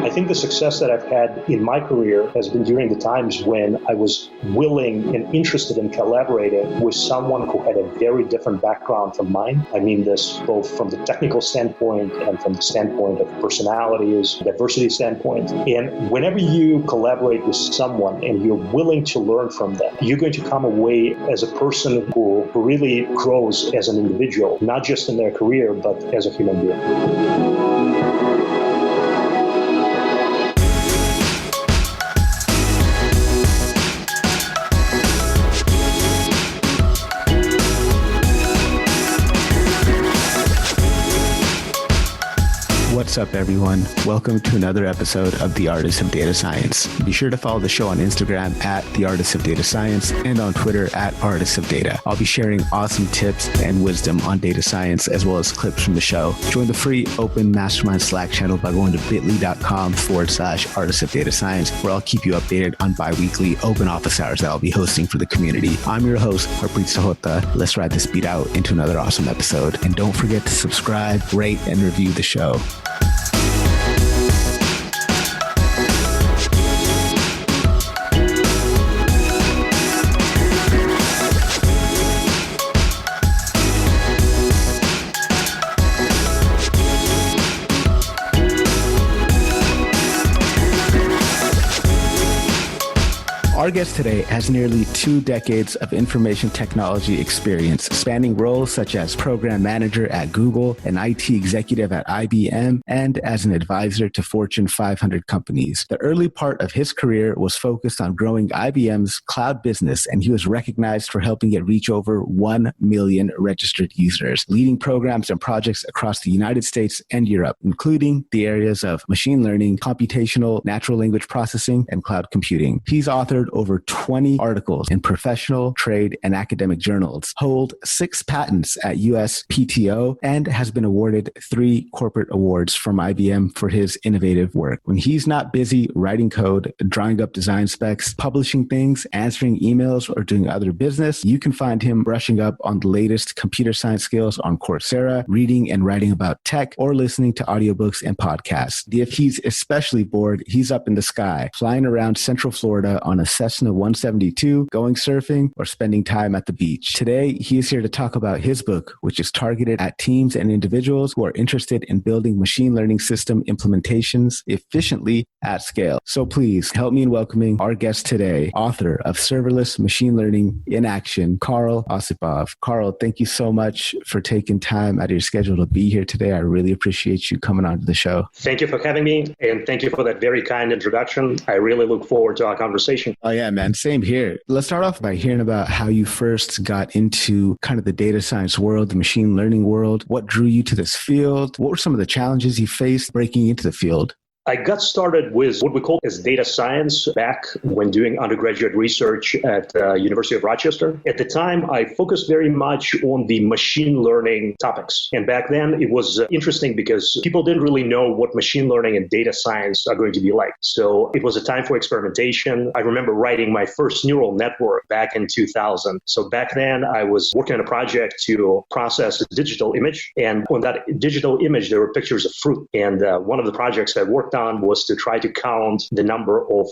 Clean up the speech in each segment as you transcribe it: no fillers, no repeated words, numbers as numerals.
I think the success that I've had in my career has been during the times when I was willing and interested in collaborating with someone who had a very different background from mine. I mean this both from the technical standpoint and from the standpoint of personalities, diversity standpoint. And whenever you collaborate with someone and you're willing to learn from them, you're going to come away as a person who really grows as an individual, not just in their career, but as a human being. What's up, everyone? Welcome to another episode of The Artist of Data Science. Be sure to follow the show on Instagram at The Artist of Data Science and on Twitter at Artists of Data. I'll be sharing awesome tips and wisdom on data science as well as clips from the show. Join the free open mastermind Slack channel by going to bit.ly.com/Artists of Data Science, where I'll keep you updated on bi-weekly open office hours that I'll be hosting for the community. I'm your host, Harpreet Sahota. Let's ride this beat out into another awesome episode. And don't forget to subscribe, rate, and review the show. Our guest today has nearly 2 decades of information technology experience, spanning roles such as program manager at Google, an IT executive at IBM, and as an advisor to Fortune 500 companies. The early part of his career was focused on growing IBM's cloud business, and he was recognized for helping it reach over 1 million registered users, leading programs and projects across the United States and Europe, including the areas of machine learning, computational natural language processing, and cloud computing. He's authored over 20 articles in professional, trade, and academic journals, hold 6 patents at US PTO, and has been awarded 3 corporate awards from IBM for his innovative work. When he's not busy writing code, drawing up design specs, publishing things, answering emails, or doing other business, you can find him brushing up on the latest computer science skills on Coursera, reading and writing about tech, or listening to audiobooks and podcasts. If he's especially bored, he's up in the sky, flying around Central Florida on a Cessna 172, going surfing, or spending time at the beach. Today, he is here to talk about his book, which is targeted at teams and individuals who are interested in building machine learning system implementations efficiently at scale. So please help me in welcoming our guest today, author of Serverless Machine Learning in Action, Carl Osipov. Carl, thank you so much for taking time out of your schedule to be here today. I really appreciate you coming on to the show. Thank you for having me, and thank you for that very kind introduction. I really look forward to our conversation. Oh yeah, man. Same here. Let's start off by hearing about how you first got into kind of the data science world, the machine learning world. What drew you to this field? What were some of the challenges you faced breaking into the field? I got started with what we call as data science back when doing undergraduate research at University of Rochester. At the time, I focused very much on the machine learning topics. And back then, it was interesting because people didn't really know what machine learning and data science are going to be like. So it was a time for experimentation. I remember writing my first neural network back in 2000. So back then, I was working on a project to process a digital image. And on that digital image, there were pictures of fruit. And one of the projects I worked on was to try to count the number of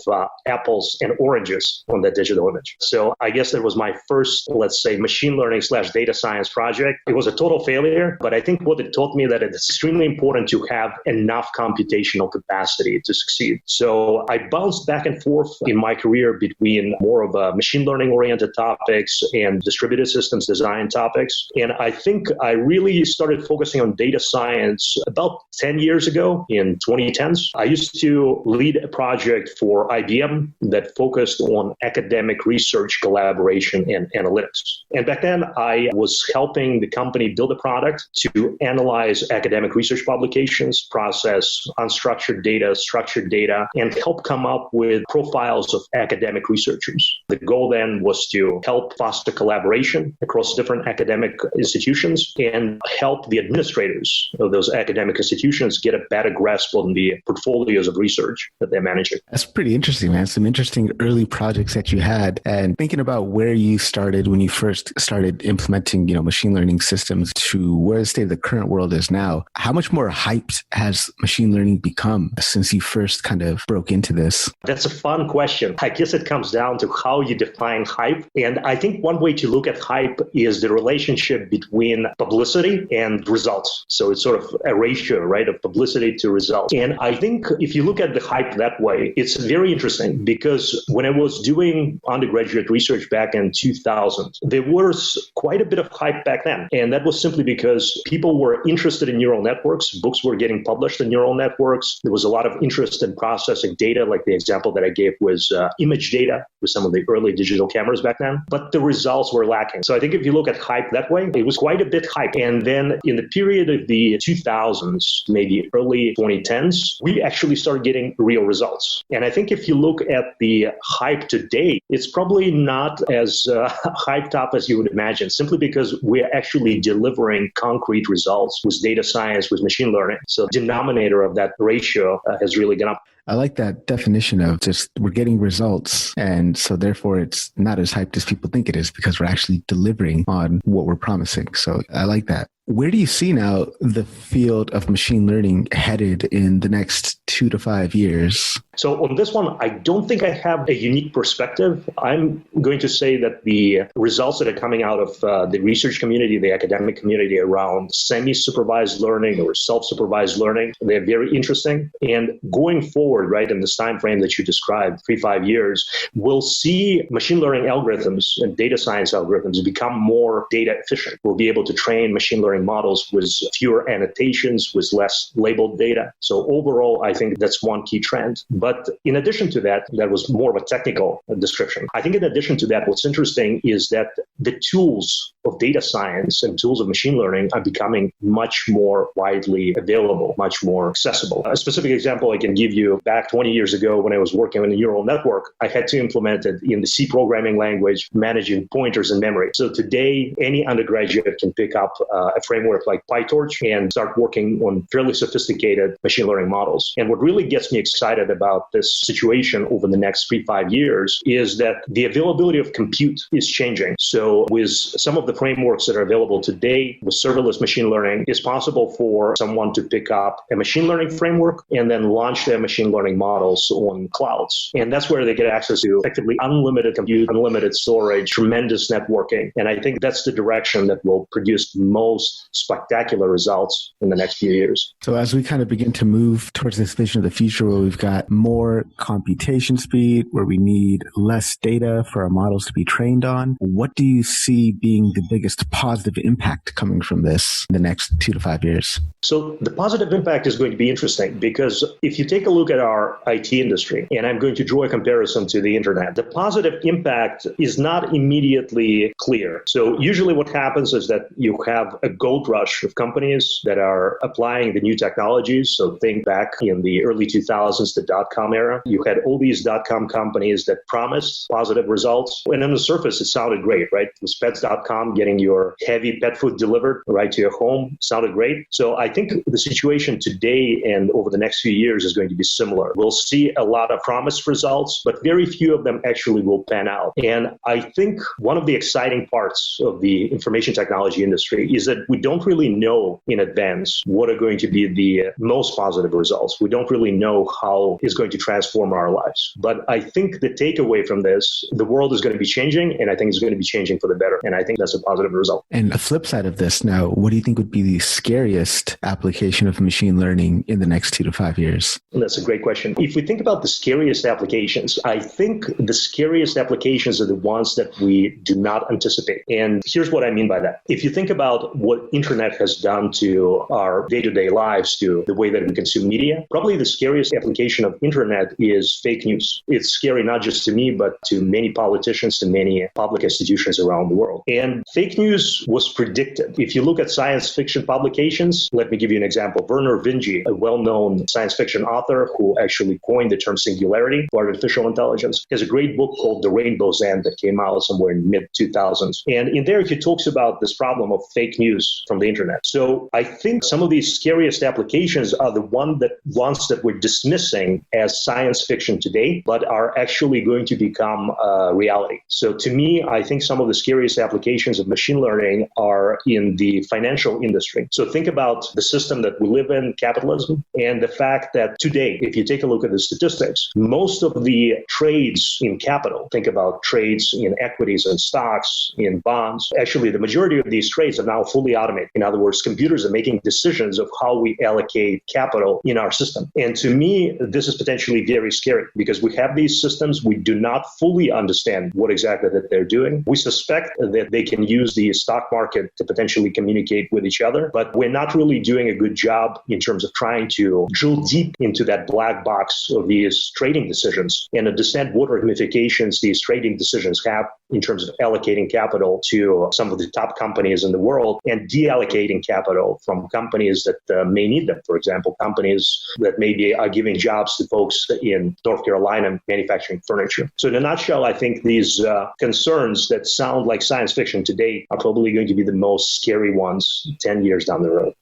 apples and oranges on that digital image. So I guess that was my first, let's say, machine learning / data science project. It was a total failure, but I think what it taught me that it's extremely important to have enough computational capacity to succeed. So I bounced back and forth in my career between more of a machine learning oriented topics and distributed systems design topics. And I think I really started focusing on data science about 10 years ago in 2010s. I used to lead a project for IBM that focused on academic research collaboration and analytics. And back then, I was helping the company build a product to analyze academic research publications, process unstructured data, structured data, and help come up with profiles of academic researchers. The goal then was to help foster collaboration across different academic institutions and help the administrators of those academic institutions get a better grasp on the portfolio portfolios of research that they're managing. That's pretty interesting, man. Some interesting early projects that you had. And thinking about where you started when you first started implementing, machine learning systems to where the state of the current world is now, how much more hyped has machine learning become since you first kind of broke into this? That's a fun question. I guess it comes down to how you define hype. And I think one way to look at hype is the relationship between publicity and results. So it's sort of a ratio, right, of publicity to results. And I think if you look at the hype that way, it's very interesting because when I was doing undergraduate research back in 2000, there was quite a bit of hype back then. And that was simply because people were interested in neural networks. Books were getting published in neural networks. There was a lot of interest in processing data, like the example that I gave was image data with some of the early digital cameras back then. But the results were lacking. So I think if you look at hype that way, it was quite a bit hype. And then in the period of the 2000s, maybe early 2010s, we actually started getting real results. And I think if you look at the hype today, it's probably not as hyped up as you would imagine, simply because we're actually delivering concrete results with data science, with machine learning. So the denominator of that ratio has really gone up. I like that definition of just we're getting results. And so therefore it's not as hyped as people think it is because we're actually delivering on what we're promising. So I like that. Where do you see now the field of machine learning headed in the next 2 to 5 years? So on this one, I don't think I have a unique perspective. I'm going to say that the results that are coming out of the research community, the academic community around semi-supervised learning or self-supervised learning, they're very interesting. And going forward, right, in this time frame that you described, 3-5 years, we'll see machine learning algorithms and data science algorithms become more data efficient. We'll be able to train machine learning models with fewer annotations, with less labeled data. So overall, I think that's one key trend. But in addition to that, that was more of a technical description. I think in addition to that, what's interesting is that the tools of data science and tools of machine learning are becoming much more widely available, much more accessible. A specific example I can give you, back 20 years ago when I was working on a neural network, I had to implement it in the C programming language, managing pointers and memory. So today, any undergraduate can pick up a framework like PyTorch and start working on fairly sophisticated machine learning models. And what really gets me excited about this situation over the next 3-5 years is that the availability of compute is changing. So with some of the frameworks that are available today with serverless machine learning, it's possible for someone to pick up a machine learning framework and then launch their machine learning models on clouds. And that's where they get access to effectively unlimited compute, unlimited storage, tremendous networking. And I think that's the direction that will produce most spectacular results in the next few years. So as we kind of begin to move towards this vision of the future where we've got more computation speed, where we need less data for our models to be trained on, what do you see being the biggest positive impact coming from this in the next 2 to 5 years? So the positive impact is going to be interesting because if you take a look at our IT industry, and I'm going to draw a comparison to the internet, the positive impact is not immediately clear. So usually what happens is that you have a gold rush of companies that are applying the new technologies. So think back in the early 2000s, the dot-com era. You had all these dot-com companies that promised positive results. And on the surface, it sounded great, right? With pets.com, getting your heavy pet food delivered right to your home sounded great. So I think the situation today and over the next few years is going to be similar. We'll see a lot of promised results, but very few of them actually will pan out. And I think one of the exciting parts of the information technology industry is that we don't really know in advance what are going to be the most positive results. We don't really know how it's going to transform our lives. But I think the takeaway from this, the world is going to be changing, and I think it's going to be changing for the better. And I think that's a positive result. And the flip side of this now, what do you think would be the scariest application of machine learning in the next 2 to 5 years? That's a great question. If we think about the scariest applications, I think the scariest applications are the ones that we do not anticipate. And here's what I mean by that. If you think about what internet has done to our day-to-day lives, to the way that we consume media, probably the scariest application of internet is fake news. It's scary not just to me, but to many politicians, to many public institutions around the world. And fake news was predicted. If you look at science fiction publications, let me give you an example. Vernor Vinge, a well-known science fiction author who actually coined the term singularity for artificial intelligence, has a great book called The Rainbow's End that came out somewhere in mid-2000s. And in there, he talks about this problem of fake news minutes from the internet. So I think some of these scariest applications are the ones that we're dismissing as science fiction today, but are actually going to become reality. So to me, I think some of the scariest applications of machine learning are in the financial industry. So think about the system that we live in, capitalism, and the fact that today, if you take a look at the statistics, most of the trades in capital, think about trades in equities and stocks, in bonds, actually the majority of these trades are now fully automated. In other words, computers are making decisions of how we allocate capital in our system. And to me, this is potentially very scary because we have these systems. We do not fully understand what exactly that they're doing. We suspect that they can use the stock market to potentially communicate with each other, but we're not really doing a good job in terms of trying to drill deep into that black box of these trading decisions and understand what ramifications these trading decisions have in terms of allocating capital to some of the top companies in the world and deallocating capital from companies that may need them. For example, companies that maybe are giving jobs to folks in North Carolina manufacturing furniture. So in a nutshell, I think these concerns that sound like science fiction today are probably going to be the most scary ones 10 years down the road.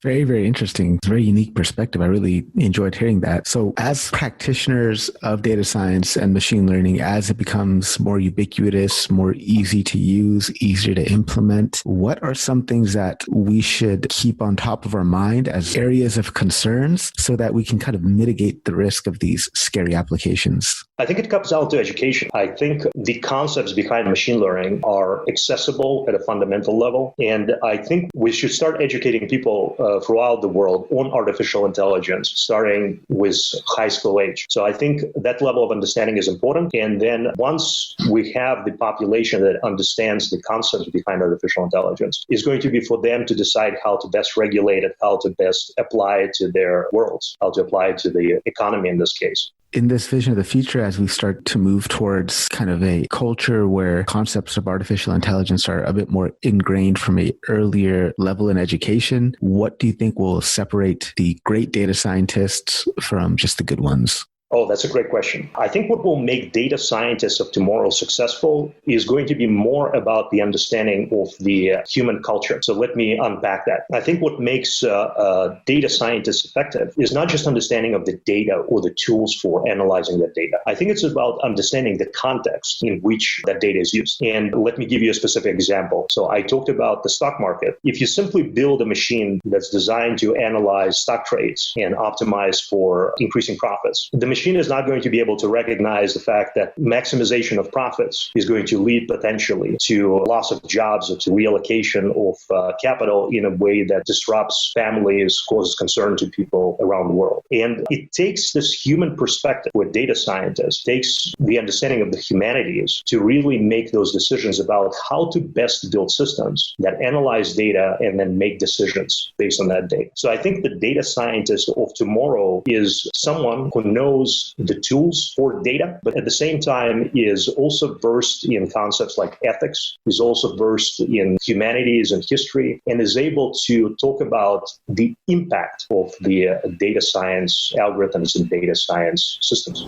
Very, very interesting. It's a very unique perspective. I really enjoyed hearing that. So as practitioners of data science and machine learning, as it becomes more ubiquitous, more easy to use, easier to implement, what are some things that we should keep on top of our mind as areas of concerns so that we can kind of mitigate the risk of these scary applications? I think it comes down to education. I think the concepts behind machine learning are accessible at a fundamental level. And I think we should start educating people throughout the world on artificial intelligence, starting with high school age. So I think that level of understanding is important. And then once we have the population that understands the concepts behind artificial intelligence, it's going to be for them to decide how to best regulate it, how to best apply it to their worlds, how to apply it to the economy in this case. In this vision of the future, as we start to move towards kind of a culture where concepts of artificial intelligence are a bit more ingrained from an earlier level in education, what do you think will separate the great data scientists from just the good ones? Oh, that's a great question. I think what will make data scientists of tomorrow successful is going to be more about the understanding of the human culture. So let me unpack that. I think what makes data scientists effective is not just understanding of the data or the tools for analyzing that data. I think it's about understanding the context in which that data is used. And let me give you a specific example. So I talked about the stock market. If you simply build a machine that's designed to analyze stock trades and optimize for increasing profits, the machine is not going to be able to recognize the fact that maximization of profits is going to lead potentially to loss of jobs or to reallocation of capital in a way that disrupts families, causes concern to people around the world. And it takes this human perspective with data scientists, takes the understanding of the humanities to really make those decisions about how to best build systems that analyze data and then make decisions based on that data. So I think the data scientist of tomorrow is someone who knows the tools for data, but at the same time is also versed in concepts like ethics, is also versed in humanities and history, and is able to talk about the impact of the data science algorithms and data science systems.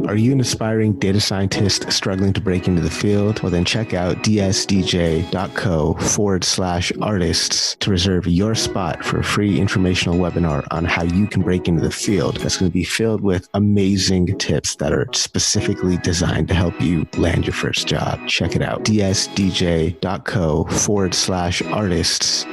Are you an aspiring data scientist struggling to break into the field? Well, then check out dsdj.co/artists to reserve your spot for a free informational webinar on how you can break into the field. That's going to be filled with amazing tips that are specifically designed to help you land your first job. Check it out. dsdj.co/artists.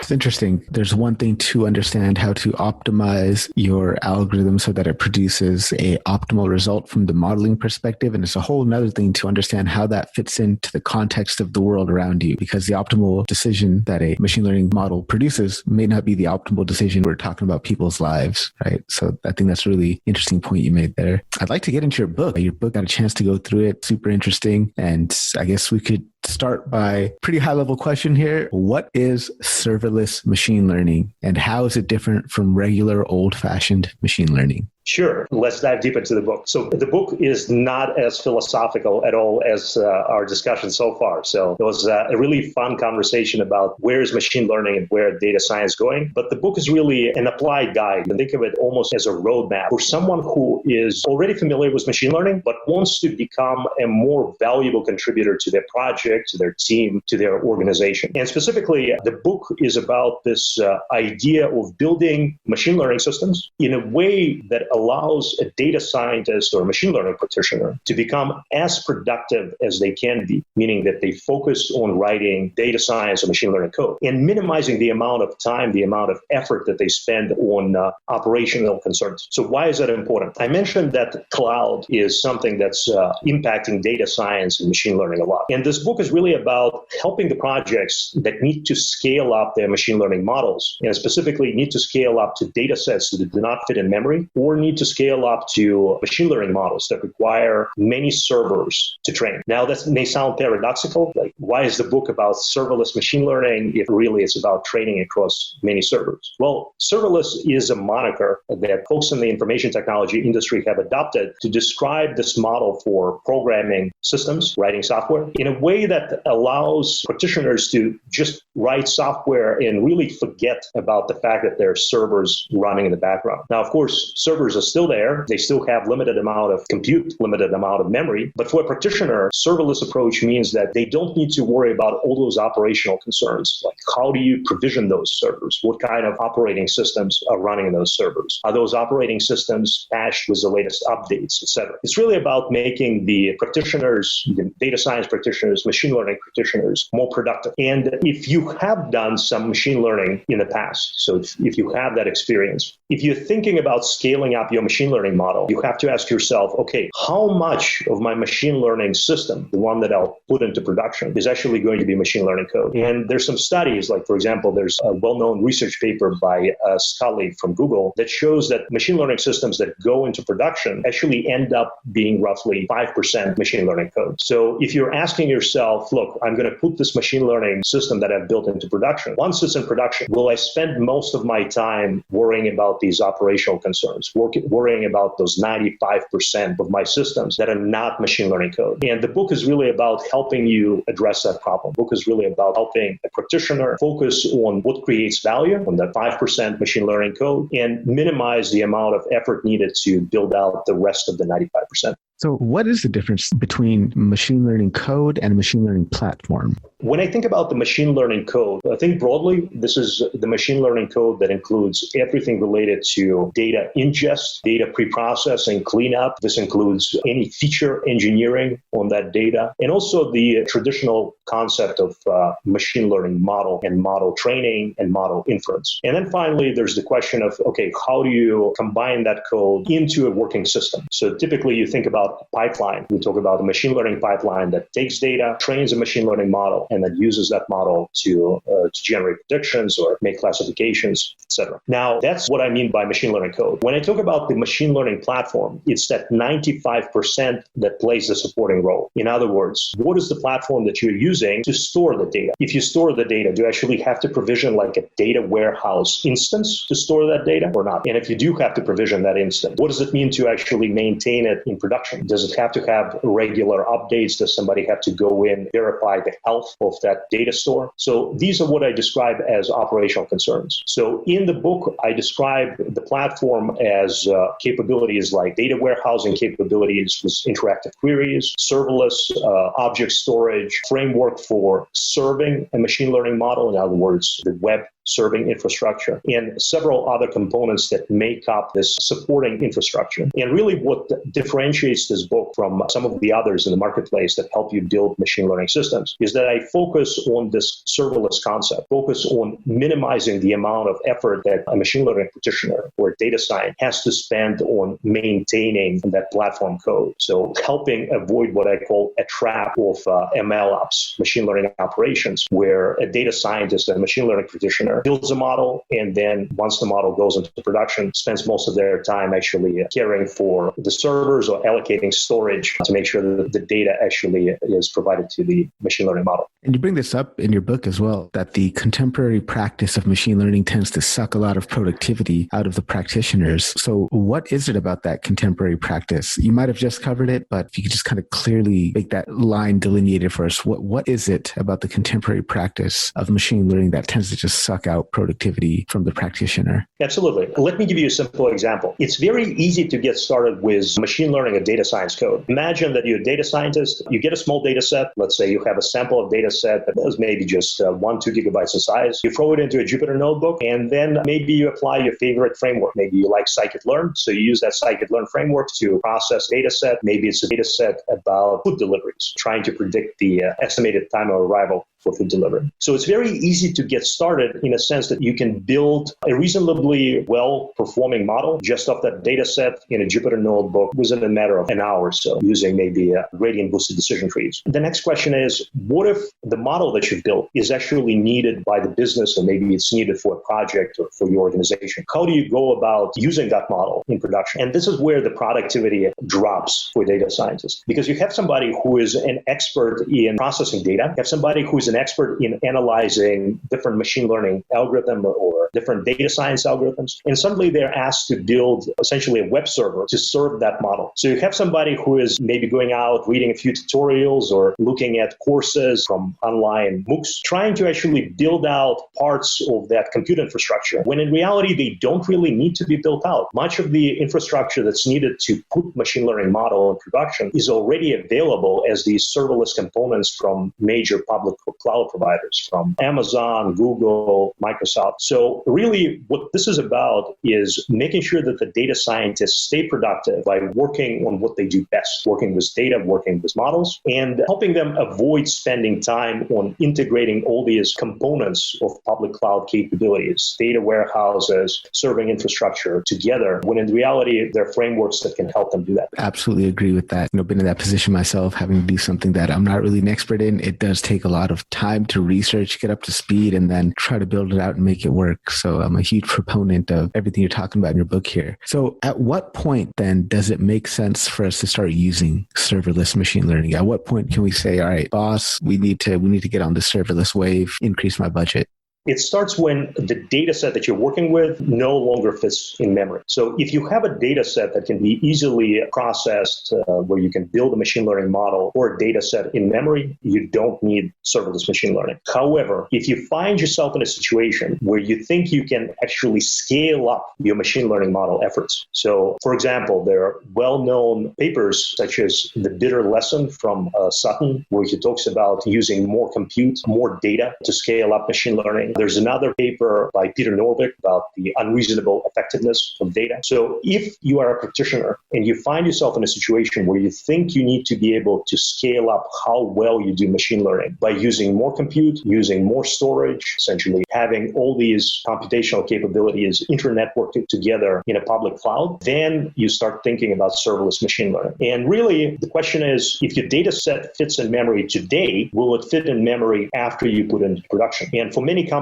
It's interesting. There's one thing to understand how to optimize your algorithm so that it produces a optimal result from the modeling perspective. And it's a whole nother thing to understand how that fits into the context of the world around you, because the optimal decision that a machine learning model produces may not be the optimal decision. We're talking about people's lives, right? So I think that's a really interesting point you made there. I'd like to get into your book. Your book, got a chance to go through it. Super interesting. And I guess we could start by pretty high level question here. What is serverless machine learning and how is it different from regular old fashioned machine learning? Sure. Let's dive deep into the book. So the book is not as philosophical at all as our discussion so far. So it was a really fun conversation about where is machine learning and where data science going. But the book is really an applied guide. You can think of it almost as a roadmap for someone who is already familiar with machine learning, but wants to become a more valuable contributor to their project, to their team, to their organization. And specifically, the book is about this idea of building machine learning systems in a way that allows a data scientist or machine learning practitioner to become as productive as they can be, meaning that they focus on writing data science or machine learning code and minimizing the amount of time, the amount of effort that they spend on operational concerns. So why is that important? I mentioned that cloud is something that's impacting data science and machine learning a lot. And this book is really about helping the projects that need to scale up their machine learning models, and specifically need to scale up to data sets that do not fit in memory, or need to scale up to machine learning models that require many servers to train. Now, that may sound paradoxical. Like, why is the book about serverless machine learning if really it's about training across many servers? Well, serverless is a moniker that folks in the information technology industry have adopted to describe this model for programming systems, writing software, in a way that allows practitioners to just write software and really forget about the fact that there are servers running in the background. Now, of course, servers are still there. They still have limited amount of compute, limited amount of memory. But for a practitioner, serverless approach means that they don't need to worry about all those operational concerns. Like, how do you provision those servers? What kind of operating systems are running in those servers? Are those operating systems patched with the latest updates, etc.? It's really about making the practitioners, the data science practitioners, machine learning practitioners more productive. And if you have done some machine learning in the past, so if you have that experience, if you're thinking about scaling up your machine learning model, you have to ask yourself, okay, how much of my machine learning system, the one that I'll put into production, is actually going to be machine learning code? And there's some studies, like, for example, there's a well-known research paper by Scully from Google that shows that machine learning systems that go into production actually end up being roughly 5% machine learning code. So if you're asking yourself, look, I'm going to put this machine learning system that I've built into production. Once it's in production, will I spend most of my time worrying about these operational concerns, worrying about those 95% of my systems that are not machine learning code? And the book is really about helping you address that problem. The book is really about helping a practitioner focus on what creates value on that 5% machine learning code and minimize the amount of effort needed to build out the rest of the 95%. So what is the difference between machine learning code and a machine learning platform? When I think about the machine learning code, I think broadly, this is the machine learning code that includes everything related to data ingest, data preprocessing, cleanup. This includes any feature engineering on that data, and also the traditional concept of machine learning model and model training and model inference. And then finally, there's the question of, okay, how do you combine that code into a working system? So typically you think about a pipeline. We talk about a machine learning pipeline that takes data, trains a machine learning model, and then uses that model to generate predictions or make classifications, etc. Now, that's what I mean by machine learning code. When I talk about the machine learning platform, it's that 95% that plays the supporting role. In other words, what is the platform that you're using to store the data? If you store the data, do you actually have to provision like a data warehouse instance to store that data or not? And if you do have to provision that instance, what does it mean to actually maintain it in production? Does it have to have regular updates? Does somebody have to go in, verify the health of that data store? So these are what I describe as operational concerns. So in the book, I describe the platform as capabilities like data warehousing capabilities with interactive queries, serverless object storage, framework for serving a machine learning model, in other words, the web serving infrastructure, and several other components that make up this supporting infrastructure. And really what differentiates this book from some of the others in the marketplace that help you build machine learning systems is that I focus on this serverless concept, focus on minimizing the amount of effort that a machine learning practitioner or data science has to spend on maintaining that platform code. So helping avoid what I call a trap of ML ops, machine learning operations, where a data scientist and a machine learning practitioner practitioner builds a model, and then once the model goes into production, spends most of their time actually caring for the servers or allocating storage to make sure that the data actually is provided to the machine learning model. And you bring this up in your book as well, that the contemporary practice of machine learning tends to suck a lot of productivity out of the practitioners. So what is it about that contemporary practice? You might have just covered it, but if you could just kind of clearly make that line delineated for us, what is it about the contemporary practice of machine learning that tends to just suck out productivity from the practitioner? Absolutely. Let me give you a simple example. It's very easy to get started with machine learning and data science code. Imagine that you're a data scientist, you get a small data set. Let's say you have a sample of data set that is maybe just 1-2 gigabytes in size. You throw it into a Jupyter notebook, and then maybe you apply your favorite framework. Maybe you like scikit-learn, so you use that scikit-learn framework to process data set. Maybe it's a data set about food deliveries, trying to predict the estimated time of arrival for food delivery. So it's very easy to get started in a sense that you can build a reasonably well-performing model just off that data set in a Jupyter notebook within a matter of an hour or so, using maybe gradient-boosted decision trees. The next question is, what if the model that you've built is actually needed by the business, or maybe it's needed for a project or for your organization? How do you go about using that model in production? And this is where the productivity drops for data scientists, because you have somebody who is an expert in processing data, you have somebody who is an expert in analyzing different machine learning algorithm or different data science algorithms, and suddenly they're asked to build essentially a web server to serve that model. So you have somebody who is maybe going out, reading a few tutorials or looking at courses from online MOOCs, trying to actually build out parts of that compute infrastructure, when in reality, they don't really need to be built out. Much of the infrastructure that's needed to put machine learning model in production is already available as these serverless components from major public cloud providers, from Amazon, Google, Microsoft. So really what this is about is making sure that the data scientists stay productive by working on what they do best, working with data, working with models, and helping them avoid spending time on integrating all these components of public cloud capabilities, data warehouses, serving infrastructure together, when in reality, there are frameworks that can help them do that. Absolutely agree with that. Been in that position myself, having to do something that I'm not really an expert in. It does take a lot of time to research, get up to speed, and then try to build it out and make it work. So I'm a huge proponent of everything you're talking about in your book here. So at what point then does it make sense for us to start using serverless machine learning? At what point can we say, all right, boss, we need to get on the serverless wave, increase my budget? It starts when the data set that you're working with no longer fits in memory. So if you have a data set that can be easily processed, where you can build a machine learning model or a data set in memory, you don't need serverless machine learning. However, if you find yourself in a situation where you think you can actually scale up your machine learning model efforts. So for example, there are well-known papers such as the bitter lesson from Sutton, where he talks about using more compute, more data to scale up machine learning. There's another paper by Peter Norvig about the unreasonable effectiveness of data. So if you are a practitioner and you find yourself in a situation where you think you need to be able to scale up how well you do machine learning by using more compute, using more storage, essentially having all these computational capabilities internetworked together in a public cloud, then you start thinking about serverless machine learning. And really, the question is, if your data set fits in memory today, will it fit in memory after you put it into production? And for many companies,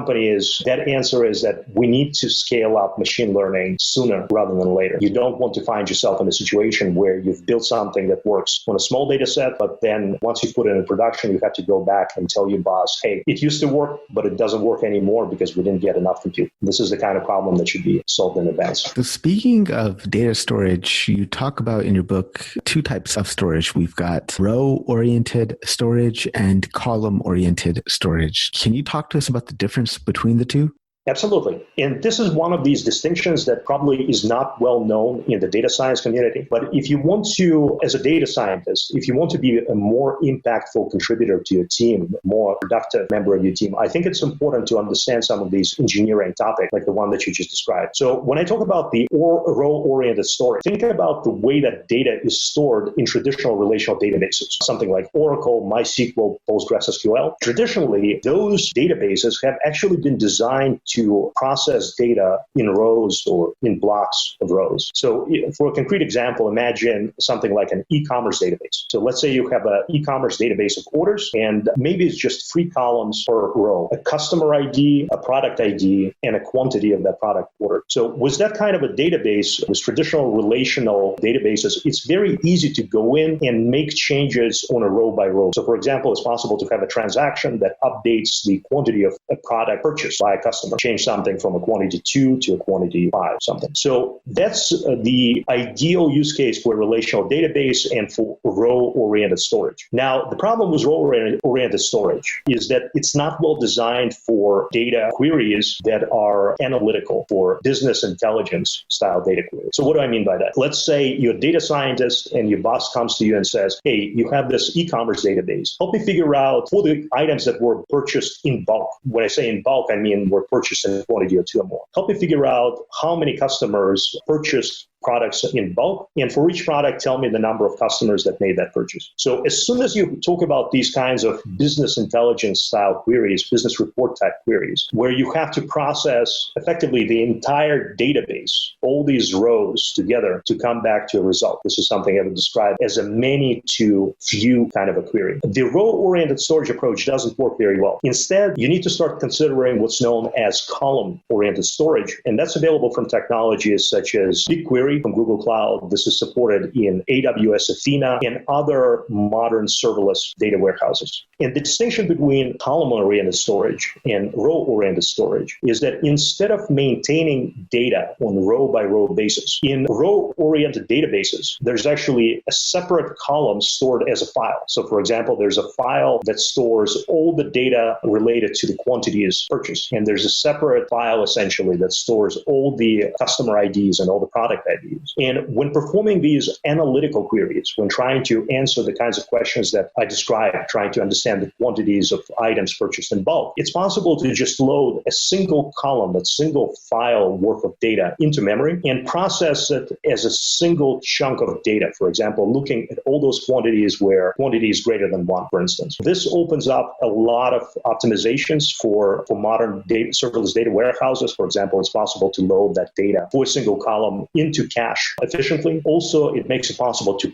that answer is that we need to scale up machine learning sooner rather than later. You don't want to find yourself in a situation where you've built something that works on a small data set, but then once you put it in production, you have to go back and tell your boss, hey, it used to work, but it doesn't work anymore because we didn't get enough compute. This is the kind of problem that should be solved in advance. So speaking of data storage, you talk about in your book two types of storage. We've got row-oriented storage and column-oriented storage. Can you talk to us about the difference between the two? Absolutely. And this is one of these distinctions that probably is not well known in the data science community. But if you want to, as a data scientist, if you want to be a more impactful contributor to your team, more productive member of your team, I think it's important to understand some of these engineering topics, like the one that you just described. So when I talk about the row-oriented storage, think about the way that data is stored in traditional relational databases, something like Oracle, MySQL, PostgreSQL. Traditionally, those databases have actually been designed to to process data in rows or in blocks of rows. So for a concrete example, imagine something like an e-commerce database. So let's say you have an e-commerce database of orders, and maybe it's just 3 columns per row: a customer ID, a product ID, and a quantity of that product ordered. So with that kind of a database, with traditional relational databases, it's very easy to go in and make changes on a row by row. So for example, it's possible to have a transaction that updates the quantity of a product purchased by a customer, change something from a quantity 2 to a quantity 5, something. So that's the ideal use case for a relational database and for row-oriented storage. Now, the problem with row-oriented storage is that it's not well designed for data queries that are analytical, for business intelligence style data queries. So what do I mean by that? Let's say you're a data scientist and your boss comes to you and says, hey, you have this e-commerce database. Help me figure out for the items that were purchased in bulk. When I say in bulk, I mean were purchased in a quantity of 2 or more. Help me figure out how many customers purchased products in bulk, and for each product, tell me the number of customers that made that purchase. So as soon as you talk about these kinds of business intelligence style queries, business report type queries, where you have to process effectively the entire database, all these rows together to come back to a result. This is something I would describe as a many to few kind of a query. The row-oriented storage approach doesn't work very well. Instead, you need to start considering what's known as column-oriented storage, and that's available from technologies such as BigQuery from Google Cloud. This is supported in AWS Athena and other modern serverless data warehouses. And the distinction between column-oriented storage and row-oriented storage is that instead of maintaining data on row-by-row basis, in row-oriented databases, there's actually a separate column stored as a file. So for example, there's a file that stores all the data related to the quantities purchased. And there's a separate file essentially that stores all the customer IDs and all the product IDs. And when performing these analytical queries, when trying to answer the kinds of questions that I described, trying to understand the quantities of items purchased in bulk, it's possible to just load a single column, a single file worth of data into memory and process it as a single chunk of data. For example, looking at all those quantities where quantity is greater than 1, for instance. This opens up a lot of optimizations for modern serverless data warehouses. For example, it's possible to load that data for a single column into cache efficiently. Also, it makes it possible to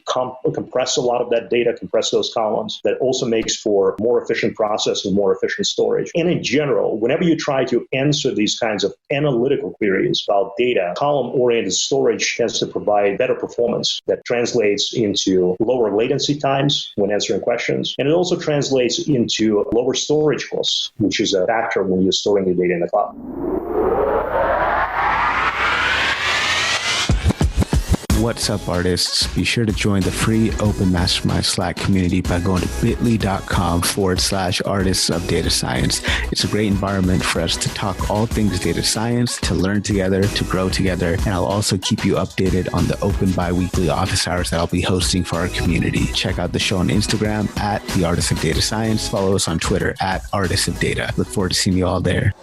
compress a lot of that data, compress those columns. That also makes for more efficient process and more efficient storage. And in general, whenever you try to answer these kinds of analytical queries about data, column-oriented storage tends to provide better performance that translates into lower latency times when answering questions. And it also translates into lower storage costs, which is a factor when you're storing your data in the cloud. What's up, artists? Be sure to join the free open mastermind Slack community by going to bit.ly.com/artists of data science. It's a great environment for us to talk all things data science, to learn together, to grow together. And I'll also keep you updated on the open bi-weekly office hours that I'll be hosting for our community. Check out the show on Instagram at the Artists of Data Science. Follow us on Twitter at Artists of Data. Look forward to seeing you all there.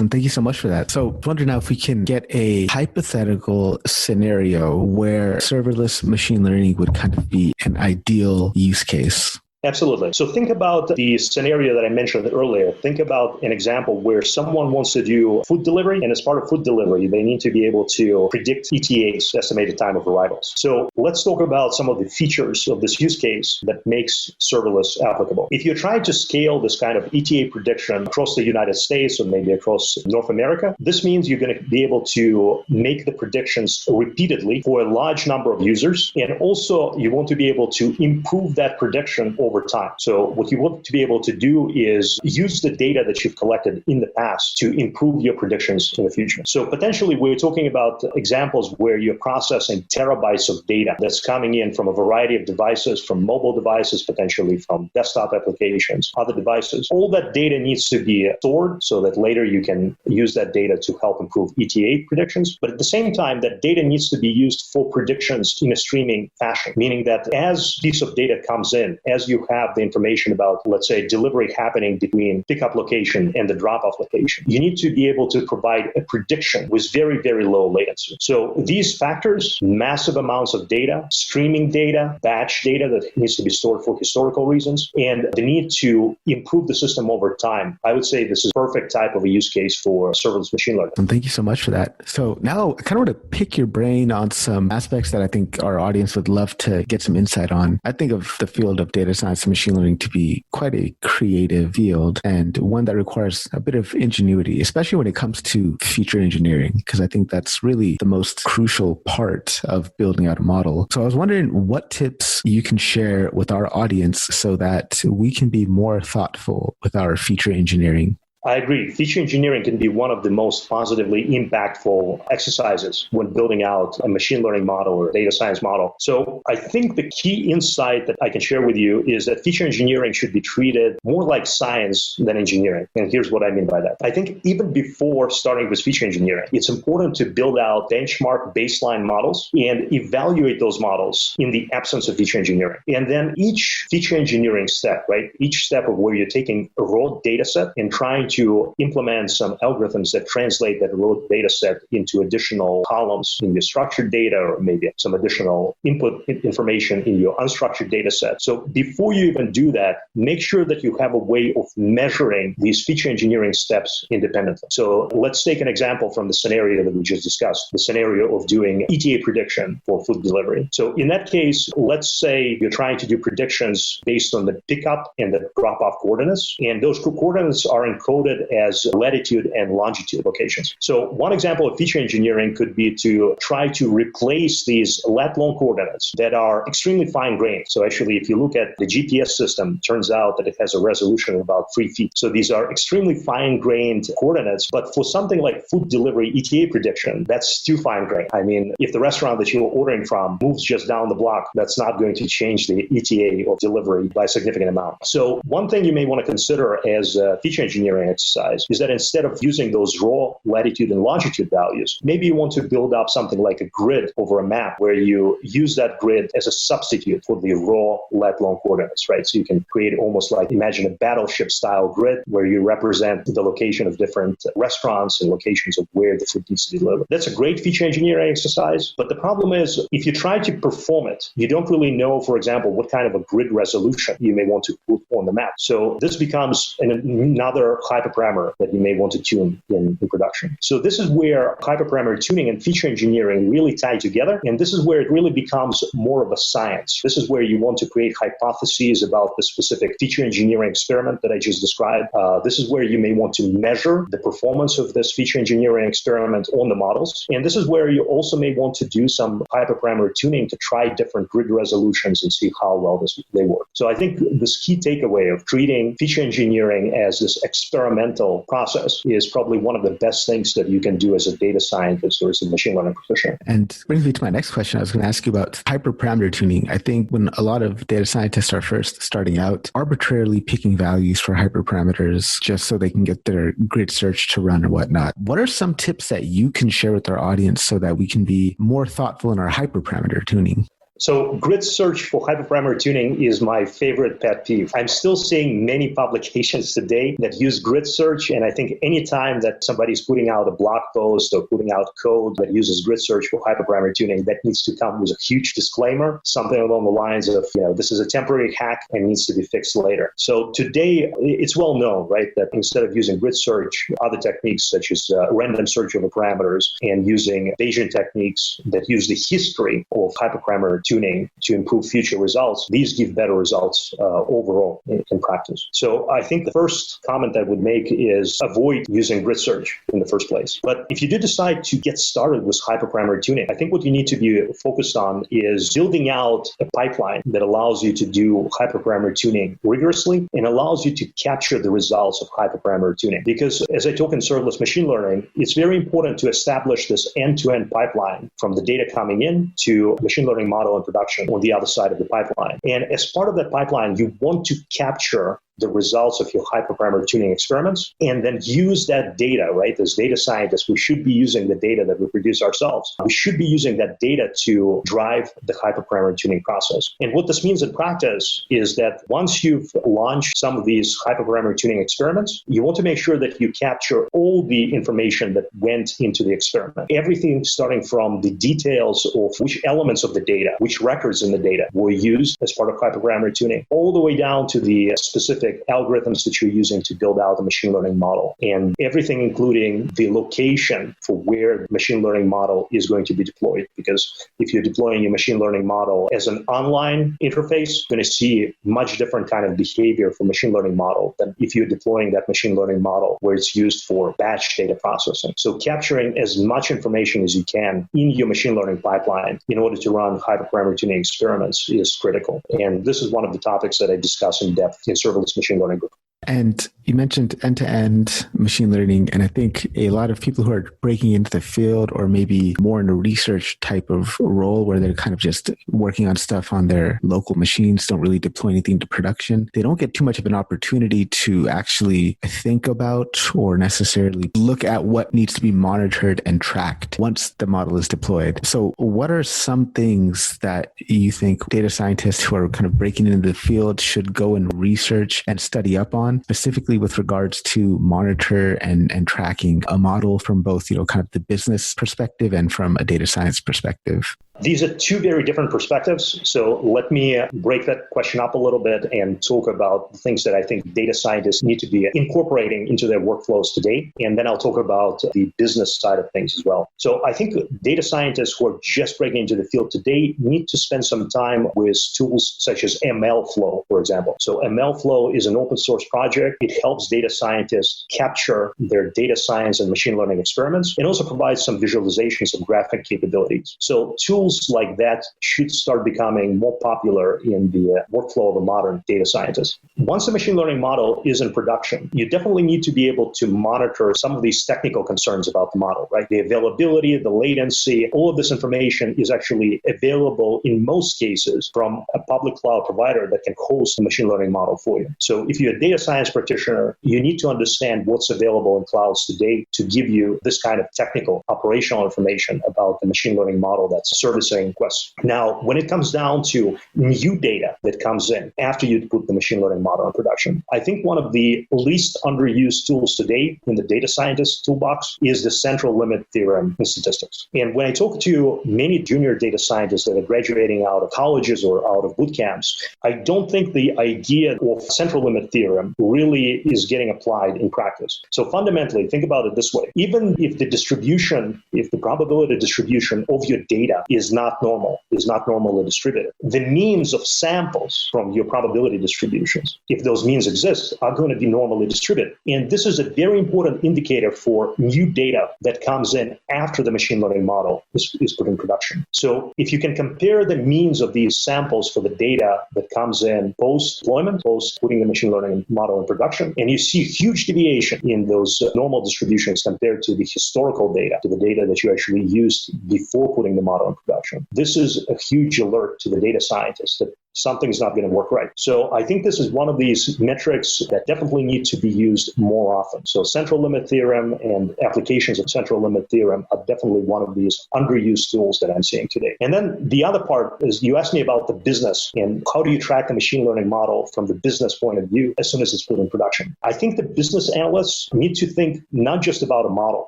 And thank you so much for that. So I wonder now if we can get a hypothetical scenario where serverless machine learning would kind of be an ideal use case. Absolutely. So think about the scenario that I mentioned earlier. Think about an example where someone wants to do food delivery, and as part of food delivery, they need to be able to predict ETAs, estimated time of arrivals. So let's talk about some of the features of this use case that makes serverless applicable. If you're trying to scale this kind of ETA prediction across the United States or maybe across North America, this means you're going to be able to make the predictions repeatedly for a large number of users. And also you want to be able to improve that prediction over time. So what you want to be able to do is use the data that you've collected in the past to improve your predictions in the future. So potentially we're talking about examples where you're processing terabytes of data that's coming in from a variety of devices, from mobile devices, potentially from desktop applications, other devices. All that data needs to be stored so that later you can use that data to help improve ETA predictions. But at the same time, that data needs to be used for predictions in a streaming fashion, meaning that as a piece of data comes in, as you you have the information about, let's say, delivery happening between pickup location and the drop-off location, you need to be able to provide a prediction with very, very low latency. So these factors, massive amounts of data, streaming data, batch data that needs to be stored for historical reasons, and the need to improve the system over time, I would say this is a perfect type of a use case for serverless machine learning. And thank you so much for that. So now I kind of want to pick your brain on some aspects that I think our audience would love to get some insight on. I think of the field of data science and machine learning to be quite a creative field and one that requires a bit of ingenuity, especially when it comes to feature engineering, because I think that's really the most crucial part of building out a model. So I was wondering what tips you can share with our audience so that we can be more thoughtful with our feature engineering. I agree. Feature engineering can be one of the most positively impactful exercises when building out a machine learning model or data science model. So I think the key insight that I can share with you is that feature engineering should be treated more like science than engineering. And here's what I mean by that. I think even before starting with feature engineering, it's important to build out benchmark baseline models and evaluate those models in the absence of feature engineering. And then each feature engineering step, right? Each step of where you're taking a raw data set and trying to implement some algorithms that translate that raw data set into additional columns in your structured data, or maybe some additional input information in your unstructured data set. So before you even do that, make sure that you have a way of measuring these feature engineering steps independently. So let's take an example from the scenario that we just discussed, the scenario of doing ETA prediction for food delivery. So in that case, let's say you're trying to do predictions based on the pickup and the drop-off coordinates, and those coordinates are encoded as latitude and longitude locations. So one example of feature engineering could be to try to replace these lat-long coordinates that are extremely fine-grained. So actually, if you look at the GPS system, it turns out that it has a resolution of about 3 feet. So these are extremely fine-grained coordinates, but for something like food delivery ETA prediction, that's too fine-grained. I mean, if the restaurant that you're ordering from moves just down the block, that's not going to change the ETA of delivery by a significant amount. So one thing you may want to consider as feature engineering exercise is that instead of using those raw latitude and longitude values, maybe you want to build up something like a grid over a map where you use that grid as a substitute for the raw lat-long coordinates, right? So you can create almost like, imagine a battleship style grid where you represent the location of different restaurants and locations of where the food needs to be delivered. That's a great feature engineering exercise, but the problem is if you try to perform it, you don't really know, for example, what kind of a grid resolution you may want to put on the map. So this becomes another hyperparameter that you may want to tune in production. So this is where hyperparameter tuning and feature engineering really tie together. And this is where it really becomes more of a science. This is where you want to create hypotheses about the specific feature engineering experiment that I just described. This is where you may want to measure the performance of this feature engineering experiment on the models. And this is where you also may want to do some hyperparameter tuning to try different grid resolutions and see how well they work. So I think this key takeaway of treating feature engineering as this experimental process is probably one of the best things that you can do as a data scientist or as a machine learning practitioner. And brings me to my next question. I was going to ask you about hyperparameter tuning. I think when a lot of data scientists are first starting out, arbitrarily picking values for hyperparameters just so they can get their grid search to run or whatnot. What are some tips that you can share with our audience so that we can be more thoughtful in our hyperparameter tuning? So grid search for hyperparameter tuning is my favorite pet peeve. I'm still seeing many publications today that use grid search. And I think anytime that somebody's putting out a blog post or putting out code that uses grid search for hyperparameter tuning, that needs to come with a huge disclaimer, something along the lines of, this is a temporary hack and needs to be fixed later. So today it's well known, right, that instead of using grid search, other techniques such as random search over parameters and using Bayesian techniques that use the history of hyperparameter tuning to improve future results, these give better results overall in practice. So I think the first comment I would make is avoid using grid search in the first place. But if you do decide to get started with hyperparameter tuning, I think what you need to be focused on is building out a pipeline that allows you to do hyperparameter tuning rigorously and allows you to capture the results of hyperparameter tuning. Because as I talk in serverless machine learning, it's very important to establish this end-to-end pipeline from the data coming in to machine learning model and production on the other side of the pipeline. And as part of that pipeline, you want to capture the results of your hyperparameter tuning experiments, and then use that data, right? As data scientists, we should be using the data that we produce ourselves. We should be using that data to drive the hyperparameter tuning process. And what this means in practice is that once you've launched some of these hyperparameter tuning experiments, you want to make sure that you capture all the information that went into the experiment. Everything starting from the details of which elements of the data, which records in the data were used as part of hyperparameter tuning, all the way down to the specific algorithms that you're using to build out a machine learning model. And everything including the location for where the machine learning model is going to be deployed. Because if you're deploying a machine learning model as an online interface, you're going to see much different kind of behavior for machine learning model than if you're deploying that machine learning model where it's used for batch data processing. So capturing as much information as you can in your machine learning pipeline in order to run hyperparameter tuning experiments is critical. And this is one of the topics that I discuss in depth in serverless machine learning group. And you mentioned end-to-end machine learning, and I think a lot of people who are breaking into the field or maybe more in a research type of role where they're kind of just working on stuff on their local machines, don't really deploy anything to production, they don't get too much of an opportunity to actually think about or necessarily look at what needs to be monitored and tracked once the model is deployed. So what are some things that you think data scientists who are kind of breaking into the field should go and research and study up on, specifically with regards to monitor and tracking a model from both, kind of the business perspective and from a data science perspective? These are two very different perspectives. So let me break that question up a little bit and talk about the things that I think data scientists need to be incorporating into their workflows today. And then I'll talk about the business side of things as well. So I think data scientists who are just breaking into the field today need to spend some time with tools such as MLflow, for example. So MLflow is an open source project. It helps data scientists capture their data science and machine learning experiments and also provides some visualizations of graphic capabilities. So tools like that should start becoming more popular in the workflow of a modern data scientist. Once a machine learning model is in production, you definitely need to be able to monitor some of these technical concerns about the model, right? The availability, the latency, all of this information is actually available in most cases from a public cloud provider that can host a machine learning model for you. So if you're a data science practitioner, you need to understand what's available in clouds today to give you this kind of technical operational information about the machine learning model that's servicing requests. Now, when it comes down to new data that comes in after you put the machine learning model in production, I think one of the least underused tools today in the data scientist toolbox is the central limit theorem in statistics. And when I talk to many junior data scientists that are graduating out of colleges or out of boot camps, I don't think the idea of central limit theorem really is getting applied in practice. So fundamentally, think about it this way. Even if the distribution, if the probability distribution of your data is not normally distributed, the means of samples from your probability distributions, if those means exist, are going to be normally distributed. And this is a very important indicator for new data that comes in after the machine learning model is put in production. So if you can compare the means of these samples for the data that comes in post-deployment, post putting the machine learning model in production, and you see huge deviation in those normal distributions compared to the historical data, to the data that you actually used before putting the model in production, this is a huge alert to the data scientist that something's not going to work right. So I think this is one of these metrics that definitely need to be used more often. So central limit theorem and applications of central limit theorem are definitely one of these underused tools that I'm seeing today. And then the other part is you asked me about the business and how do you track a machine learning model from the business point of view as soon as it's put in production. I think the business analysts need to think not just about a model,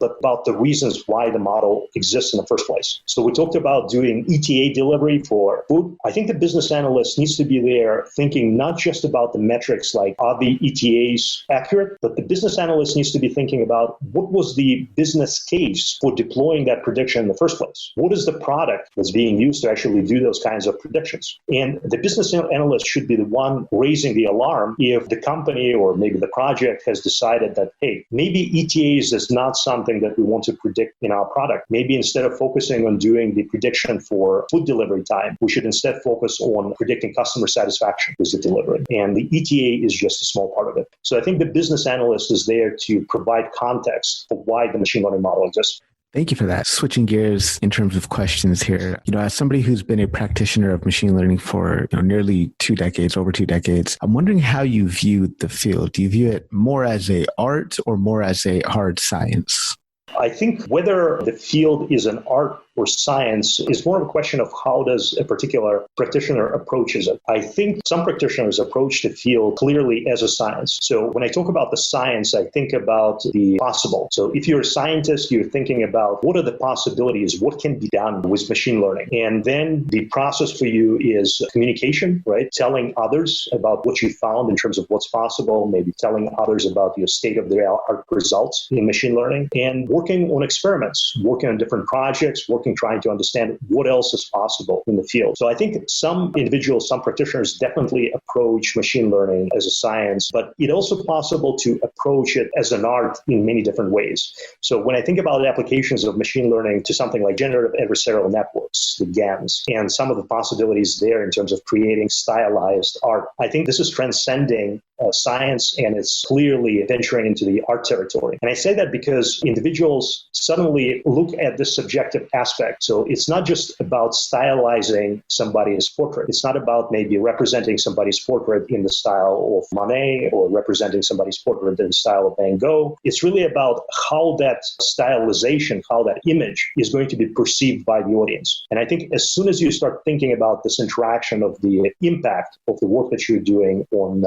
but about the reasons why the model exists in the first place. So we talked about doing ETA delivery for food. I think the business analyst needs to be there thinking not just about the metrics like are the ETAs accurate, but the business analyst needs to be thinking about what was the business case for deploying that prediction in the first place. What is the product that's being used to actually do those kinds of predictions? And the business analyst should be the one raising the alarm if the company or maybe the project has decided that, hey, maybe ETAs is not something that we want to predict in our product. Maybe instead of focusing on doing the prediction for food delivery time, we should instead focus on predicting customer satisfaction with the delivery. And the ETA is just a small part of it. So I think the business analyst is there to provide context for why the machine learning model exists. Thank you for that. Switching gears in terms of questions here, as somebody who's been a practitioner of machine learning for nearly 2 decades, over 2 decades, I'm wondering how you view the field. Do you view it more as a art or more as a hard science? I think whether the field is an art or science is more of a question of how does a particular practitioner approaches it. I think some practitioners approach the field clearly as a science. So when I talk about the science, I think about the possible. So if you're a scientist, you're thinking about what are the possibilities, what can be done with machine learning. And then the process for you is communication, right? Telling others about what you found in terms of what's possible, maybe telling others about your state-of-the-art results in machine learning, and working on experiments, working on different projects, trying to understand what else is possible in the field. So I think some individuals, some practitioners definitely approach machine learning as a science, but it's also possible to approach it as an art in many different ways. So when I think about applications of machine learning to something like generative adversarial networks, the GANs, and some of the possibilities there in terms of creating stylized art, I think this is transcending science, and it's clearly venturing into the art territory. And I say that because individuals suddenly look at the subjective aspect. So it's not just about stylizing somebody's portrait. It's not about maybe representing somebody's portrait in the style of Monet or representing somebody's portrait in the style of Van Gogh. It's really about how that stylization, how that image is going to be perceived by the audience. And I think as soon as you start thinking about this interaction of the impact of the work that you're doing on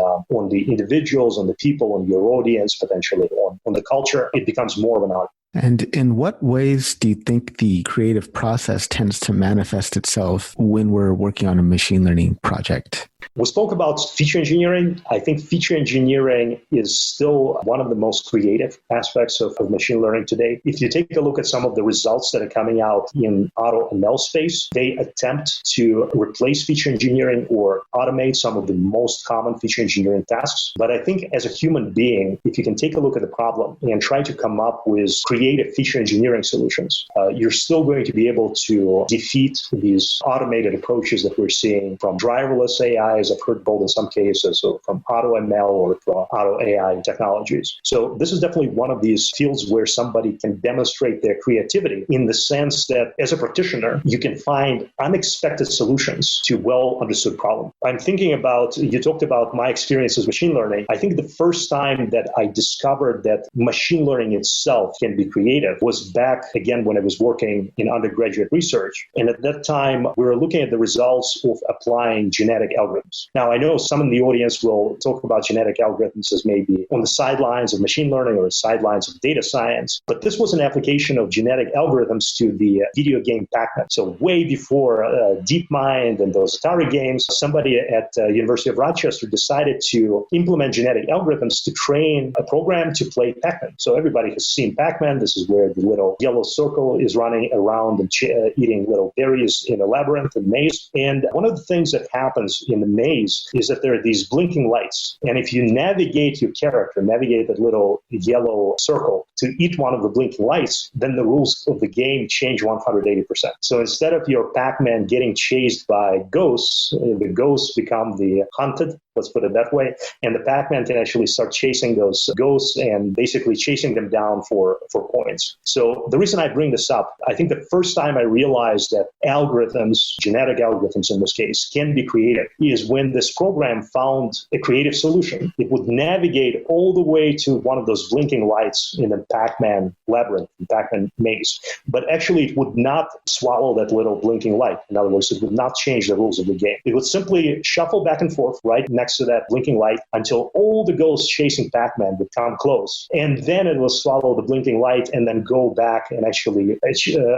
the individuals, on the people, on your audience, potentially on the culture, it becomes more of an art. And in what ways do you think the creative process tends to manifest itself when we're working on a machine learning project? We spoke about feature engineering. I think feature engineering is still one of the most creative aspects of machine learning today. If you take a look at some of the results that are coming out in auto ML space, they attempt to replace feature engineering or automate some of the most common feature engineering tasks. But I think as a human being, if you can take a look at the problem and try to come up with creative feature engineering solutions, you're still going to be able to defeat these automated approaches that we're seeing from driverless AI, I've heard both in some cases, so from auto ML or from auto AI technologies. So this is definitely one of these fields where somebody can demonstrate their creativity in the sense that as a practitioner, you can find unexpected solutions to well understood problems. I'm thinking about, you talked about my experience with machine learning. I think the first time that I discovered that machine learning itself can be creative was back again when I was working in undergraduate research. And at that time, we were looking at the results of applying genetic algorithms. Now, I know some in the audience will talk about genetic algorithms as maybe on the sidelines of machine learning or the sidelines of data science, but this was an application of genetic algorithms to the video game Pac-Man. So way before DeepMind and those Atari games, somebody at University of Rochester decided to implement genetic algorithms to train a program to play Pac-Man. So everybody has seen Pac-Man. This is where the little yellow circle is running around and eating little berries in a labyrinth and maze. And one of the things that happens in the maze is that there are these blinking lights. And if you navigate your character, navigate that little yellow circle to each one of the blinking lights, then the rules of the game change 180%. So instead of your Pac-Man getting chased by ghosts, the ghosts become the hunted, let's put it that way. And the Pac-Man can actually start chasing those ghosts and basically chasing them down for points. So the reason I bring this up, I think the first time I realized that algorithms, genetic algorithms in this case, can be creative is when this program found a creative solution. It would navigate all the way to one of those blinking lights in the Pac-Man labyrinth, the Pac-Man maze. But actually, it would not swallow that little blinking light. In other words, it would not change the rules of the game. It would simply shuffle back and forth right next to that blinking light until all the ghosts chasing Pac-Man would come close. And then it will swallow the blinking light and then go back and actually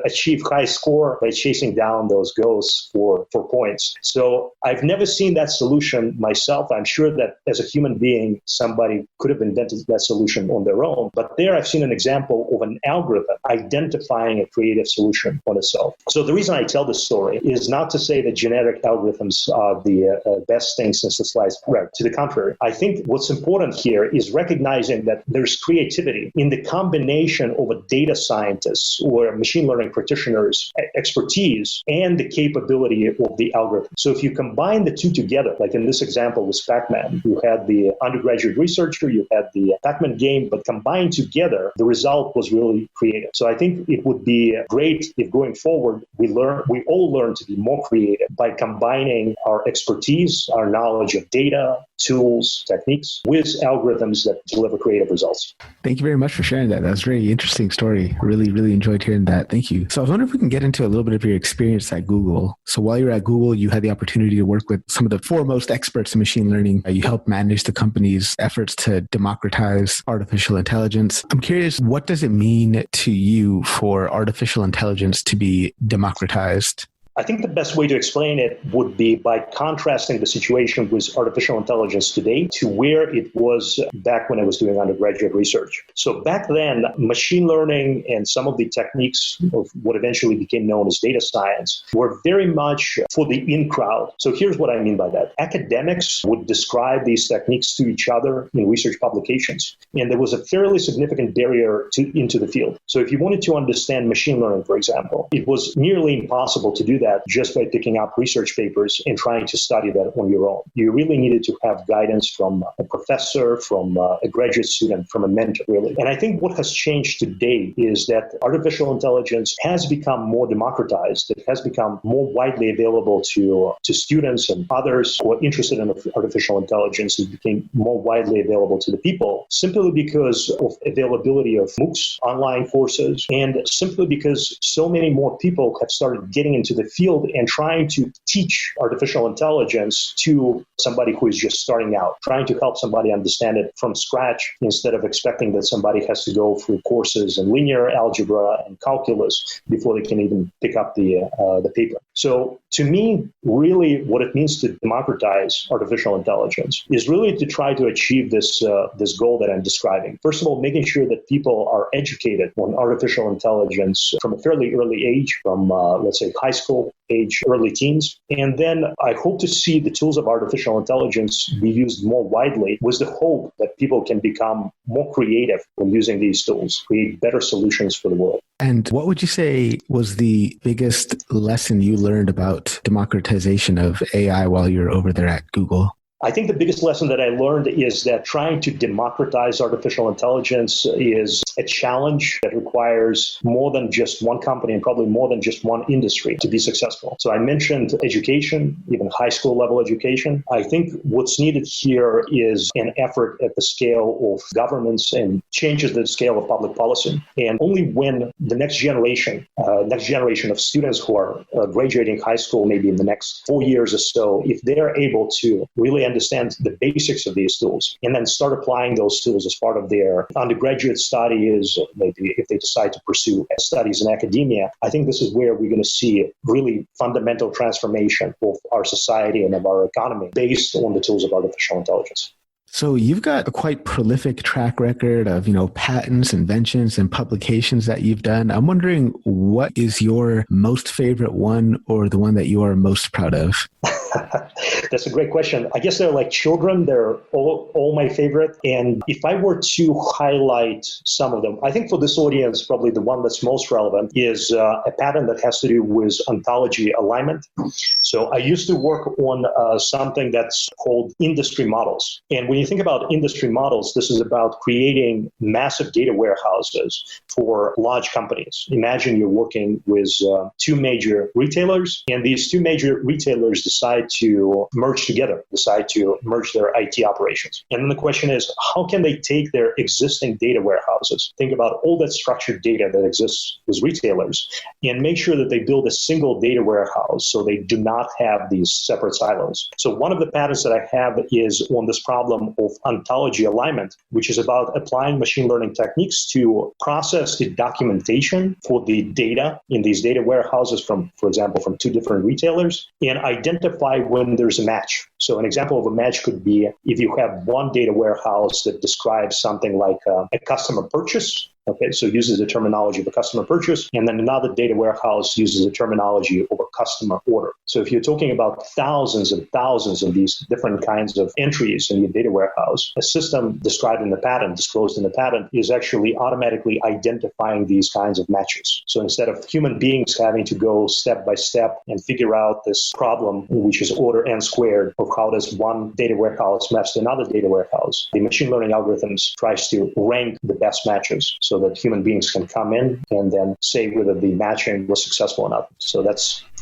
achieve high score by chasing down those ghosts for points. So I've never seen that solution myself. I'm sure that as a human being, somebody could have invented that solution on their own. But there I've seen an example of an algorithm identifying a creative solution on itself. So the reason I tell this story is not to say that genetic algorithms are the best thing since the sliced Right. To the contrary, I think what's important here is recognizing that there's creativity in the combination of a data scientist or machine learning practitioner's expertise and the capability of the algorithm. So if you combine the two together, like in this example with Pac-Man, you had the undergraduate researcher, you had the Pac-Man game, but combined together, the result was really creative. So I think it would be great if going forward, we all learn to be more creative by combining our expertise, our knowledge of data, tools, techniques with algorithms that deliver creative results. Thank you very much for sharing that. That was a very interesting story. Really, really enjoyed hearing that. Thank you. So I was wondering if we can get into a little bit of your experience at Google. So while you were at Google, you had the opportunity to work with some of the foremost experts in machine learning. You helped manage the company's efforts to democratize artificial intelligence. I'm curious, what does it mean to you for artificial intelligence to be democratized? I think the best way to explain it would be by contrasting the situation with artificial intelligence today to where it was back when I was doing undergraduate research. So back then, machine learning and some of the techniques of what eventually became known as data science were very much for the in crowd. So here's what I mean by that. Academics would describe these techniques to each other in research publications, and there was a fairly significant barrier into the field. So if you wanted to understand machine learning, for example, it was nearly impossible to do that just by picking up research papers and trying to study that on your own. You really needed to have guidance from a professor, from a graduate student, from a mentor, really. And I think what has changed today is that artificial intelligence has become more democratized. It has become more widely available to students and others who are interested in artificial intelligence. It became more widely available to the people simply because of availability of MOOCs, online courses, and simply because so many more people have started getting into the field and trying to teach artificial intelligence to somebody who is just starting out, trying to help somebody understand it from scratch instead of expecting that somebody has to go through courses in linear algebra and calculus before they can even pick up the paper. So to me, really what it means to democratize artificial intelligence is really to try to achieve this goal that I'm describing. First of all, making sure that people are educated on artificial intelligence from a fairly early age, from let's say high school age, early teens. And then I hope to see the tools of artificial intelligence be used more widely with the hope that people can become more creative when using these tools, create better solutions for the world. And what would you say was the biggest lesson you learned about democratization of AI while you were over there at Google? I think the biggest lesson that I learned is that trying to democratize artificial intelligence is a challenge that requires more than just one company and probably more than just one industry to be successful. So I mentioned education, even high school level education. I think what's needed here is an effort at the scale of governments and changes the scale of public policy. And only when the next generation of students who are graduating high school, maybe in the next 4 years or so, if they're able to really understand the basics of these tools and then start applying those tools as part of their undergraduate studies, maybe if they decide to pursue studies in academia, I think this is where we're going to see really fundamental transformation of our society and of our economy based on the tools of artificial intelligence. So you've got a quite prolific track record of, patents, inventions, and publications that you've done. I'm wondering, what is your most favorite one or the one that you are most proud of? That's a great question. I guess they're like children. They're all my favorite. And if I were to highlight some of them, I think for this audience, probably the one that's most relevant is a patent that has to do with ontology alignment. So I used to work on something that's called industry models. And when you think about industry models, this is about creating massive data warehouses for large companies. Imagine you're working with two major retailers, and these two major retailers decide to merge their IT operations. And then the question is, how can they take their existing data warehouses, think about all that structured data that exists with retailers, and make sure that they build a single data warehouse so they do not have these separate silos. So one of the patents that I have is on this problem of ontology alignment, which is about applying machine learning techniques to process the documentation for the data in these data warehouses from, for example, from two different retailers, and identify when there's a match. So an example of a match could be if you have one data warehouse that describes something like a customer purchase, Okay, so it uses the terminology of a customer purchase, and then another data warehouse uses the terminology of a customer order. So if you're talking about thousands and thousands of these different kinds of entries in your data warehouse, a system described in the patent, disclosed in the patent, is actually automatically identifying these kinds of matches. So instead of human beings having to go step by step and figure out this problem, which is order n squared, of how does one data warehouse maps to another data warehouse, the machine learning algorithms tries to rank the best matches so that human beings can come in and then say whether the matching was successful or not. So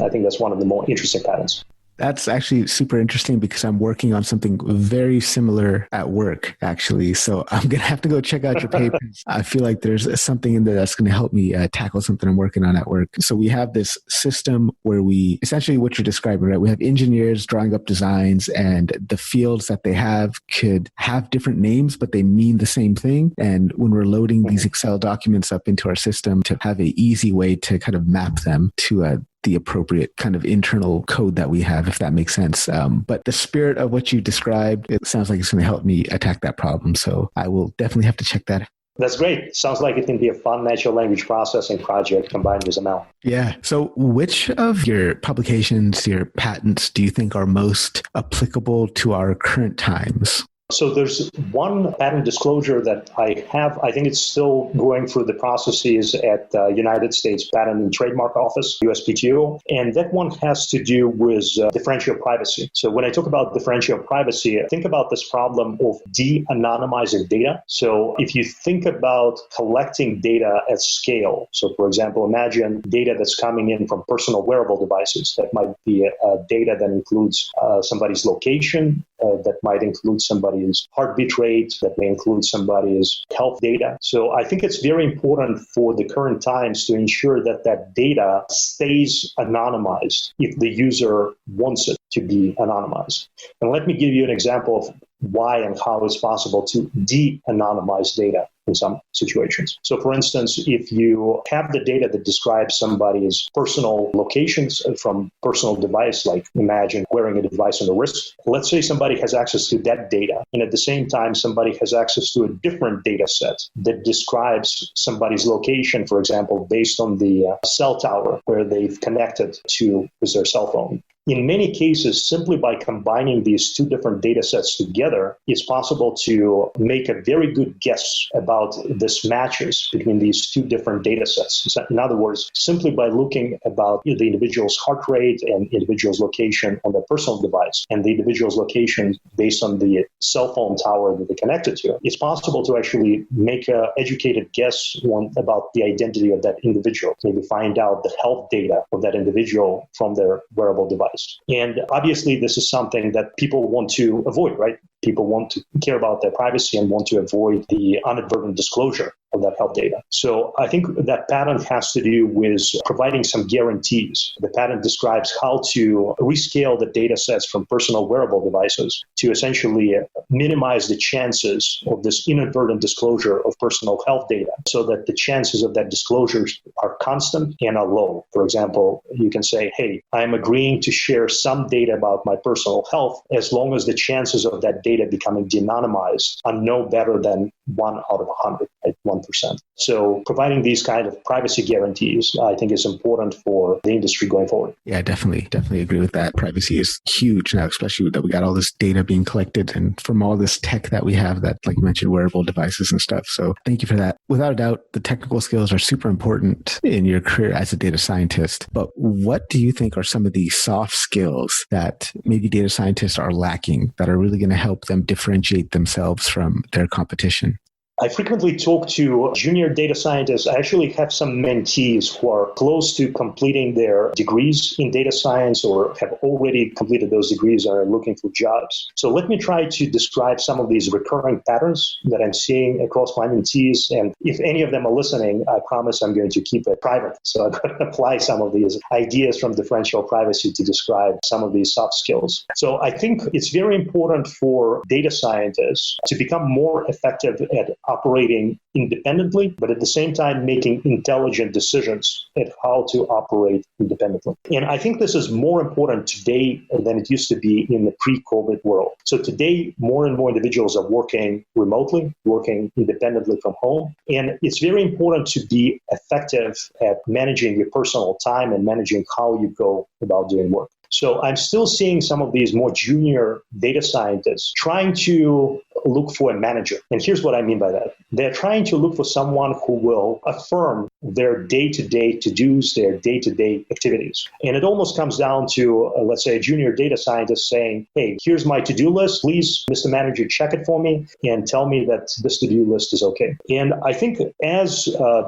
I think that's one of the more interesting patterns. That's actually super interesting because I'm working on something very similar at work, actually. So I'm going to have to go check out your papers. I feel like there's something in there that's going to help me tackle something I'm working on at work. So we have this system where we, essentially what you're describing, right? We have engineers drawing up designs, and the fields that they have could have different names, but they mean the same thing. And when we're loading these Excel documents up into our system, to have an easy way to kind of map them to the appropriate kind of internal code that we have, if that makes sense. But the spirit of what you described, it sounds like it's going to help me attack that problem. So I will definitely have to check that. That's great. Sounds like it can be a fun natural language processing project combined with ML. Yeah. So which of your publications, your patents, do you think are most applicable to our current times? So there's one patent disclosure that I have. I think it's still going through the processes at the United States Patent and Trademark Office, USPTO, and that one has to do with differential privacy. So when I talk about differential privacy, think about this problem of de-anonymizing data. So if you think about collecting data at scale, so for example, imagine data that's coming in from personal wearable devices. That might be data that includes somebody's location, that might include somebody's heartbeat rate, that may include somebody's health data. So I think it's very important for the current times to ensure that that data stays anonymized if the user wants it to be anonymized. And let me give you an example of why and how it's possible to de-anonymize data in some situations. So for instance, if you have the data that describes somebody's personal locations from personal device, like imagine wearing a device on the wrist, let's say somebody has access to that data, and at the same time, somebody has access to a different data set that describes somebody's location, for example, based on the cell tower where they've connected to with their cell phone. In many cases, simply by combining these two different data sets together, it's possible to make a very good guess about this matches between these two different data sets. So in other words, simply by looking about the individual's heart rate and individual's location on their personal device and the individual's location based on the cell phone tower that they connected to, it's possible to actually make an educated guess about the identity of that individual, maybe find out the health data of that individual from their wearable device. And obviously, this is something that people want to avoid, right? People want to care about their privacy and want to avoid the inadvertent disclosure of that health data. So I think that patent has to do with providing some guarantees. The patent describes how to rescale the data sets from personal wearable devices to essentially minimize the chances of this inadvertent disclosure of personal health data so that the chances of that disclosure are constant and are low. For example, you can say, hey, I'm agreeing to share some data about my personal health as long as the chances of that data becoming de-anonymized are no better than 1 out of 100 at 1%. So providing these kind of privacy guarantees, I think, is important for the industry going forward. Yeah, definitely agree with that. Privacy is huge now, especially that we got all this data being collected and from all this tech that we have that, like you mentioned, wearable devices and stuff. So thank you for that. Without a doubt, the technical skills are super important in your career as a data scientist. But what do you think are some of the soft skills that maybe data scientists are lacking that are really going to help them differentiate themselves from their competition? I frequently talk to junior data scientists. I actually have some mentees who are close to completing their degrees in data science or have already completed those degrees and are looking for jobs. So let me try to describe some of these recurring patterns that I'm seeing across my mentees. And if any of them are listening, I promise I'm going to keep it private. So I'm going to apply some of these ideas from differential privacy to describe some of these soft skills. So I think it's very important for data scientists to become more effective at operating independently, but at the same time making intelligent decisions at how to operate independently. And I think this is more important today than it used to be in the pre-COVID world. So today, more and more individuals are working remotely, working independently from home. And it's very important to be effective at managing your personal time and managing how you go about doing work. So I'm still seeing some of these more junior data scientists trying to look for a manager. And here's what I mean by that. They're trying to look for someone who will affirm their day-to-day to-dos, their day-to-day activities. And it almost comes down to, let's say, a junior data scientist saying, hey, here's my to-do list. Please, Mr. Manager, check it for me and tell me that this to-do list is okay. And I think as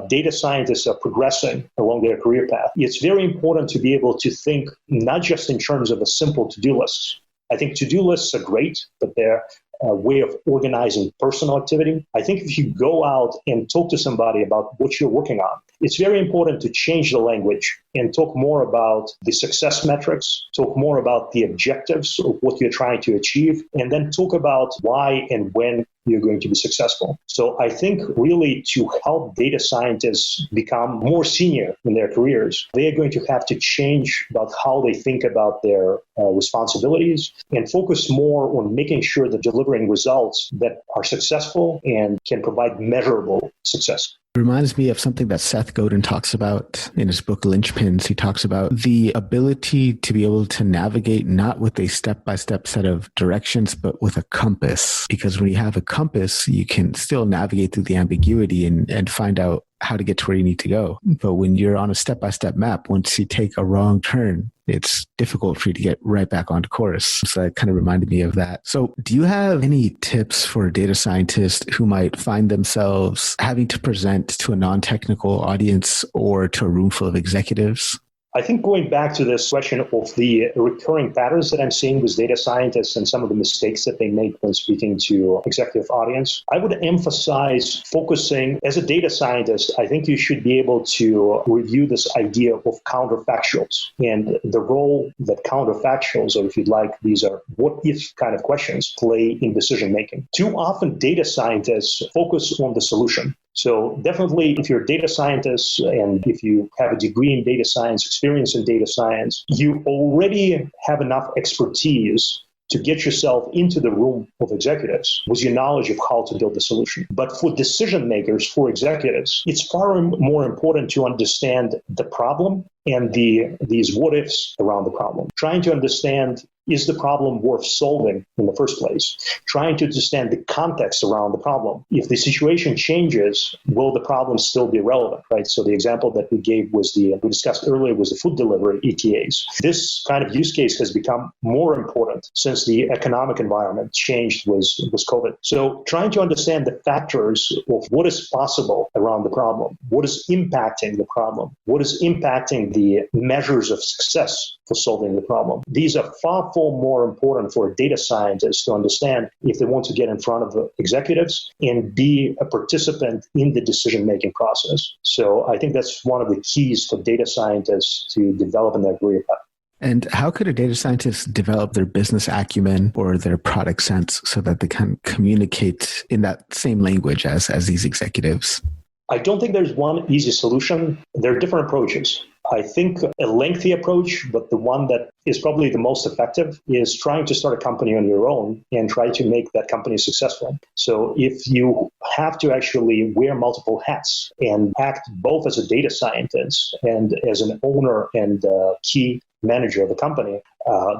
data scientists are progressing along their career path, it's very important to be able to think not just in terms of a simple to-do list. I think to-do lists are great, but they're a way of organizing personal activity. I think if you go out and talk to somebody about what you're working on, it's very important to change the language and talk more about the success metrics, talk more about the objectives of what you're trying to achieve, and then talk about why and when you're going to be successful. So I think really to help data scientists become more senior in their careers, they are going to have to change about how they think about their responsibilities and focus more on making sure they're delivering results that are successful and can provide measurable success. It reminds me of something that Seth Godin talks about in his book, Linchpins. He talks about the ability to be able to navigate not with a step-by-step set of directions, but with a compass. Because when you have a compass, you can still navigate through the ambiguity and find out how to get to where you need to go. But when you're on a step-by-step map, once you take a wrong turn, it's difficult for you to get right back onto course. So that kind of reminded me of that. So do you have any tips for a data scientist who might find themselves having to present to a non-technical audience or to a room full of executives? I think going back to this question of the recurring patterns that I'm seeing with data scientists and some of the mistakes that they make when speaking to executive audience, I would emphasize focusing as a data scientist. I think you should be able to review this idea of counterfactuals and the role that counterfactuals, or if you'd like, these are what if kind of questions, play in decision making. Too often data scientists focus on the solution. So definitely, if you're a data scientist and if you have a degree in data science, experience in data science, you already have enough expertise to get yourself into the room of executives with your knowledge of how to build the solution. But for decision makers, for executives, it's far more important to understand the problem and these what ifs around the problem. Trying to understand, is the problem worth solving in the first place? Trying to understand the context around the problem. If the situation changes, will the problem still be relevant, right? So the example that we discussed earlier was the food delivery ETAs. This kind of use case has become more important since the economic environment changed with COVID. So trying to understand the factors of what is possible around the problem, what is impacting the problem, what is impacting the measures of success for solving the problem. These are far more important for a data scientist to understand if they want to get in front of the executives and be a participant in the decision-making process. So I think that's one of the keys for data scientists to develop in their career path. And how could a data scientist develop their business acumen or their product sense so that they can communicate in that same language as these executives? I don't think there's one easy solution. There are different approaches. I think a lengthy approach, but the one that is probably the most effective, is trying to start a company on your own and try to make that company successful. So if you have to actually wear multiple hats and act both as a data scientist and as an owner and key manager of the company,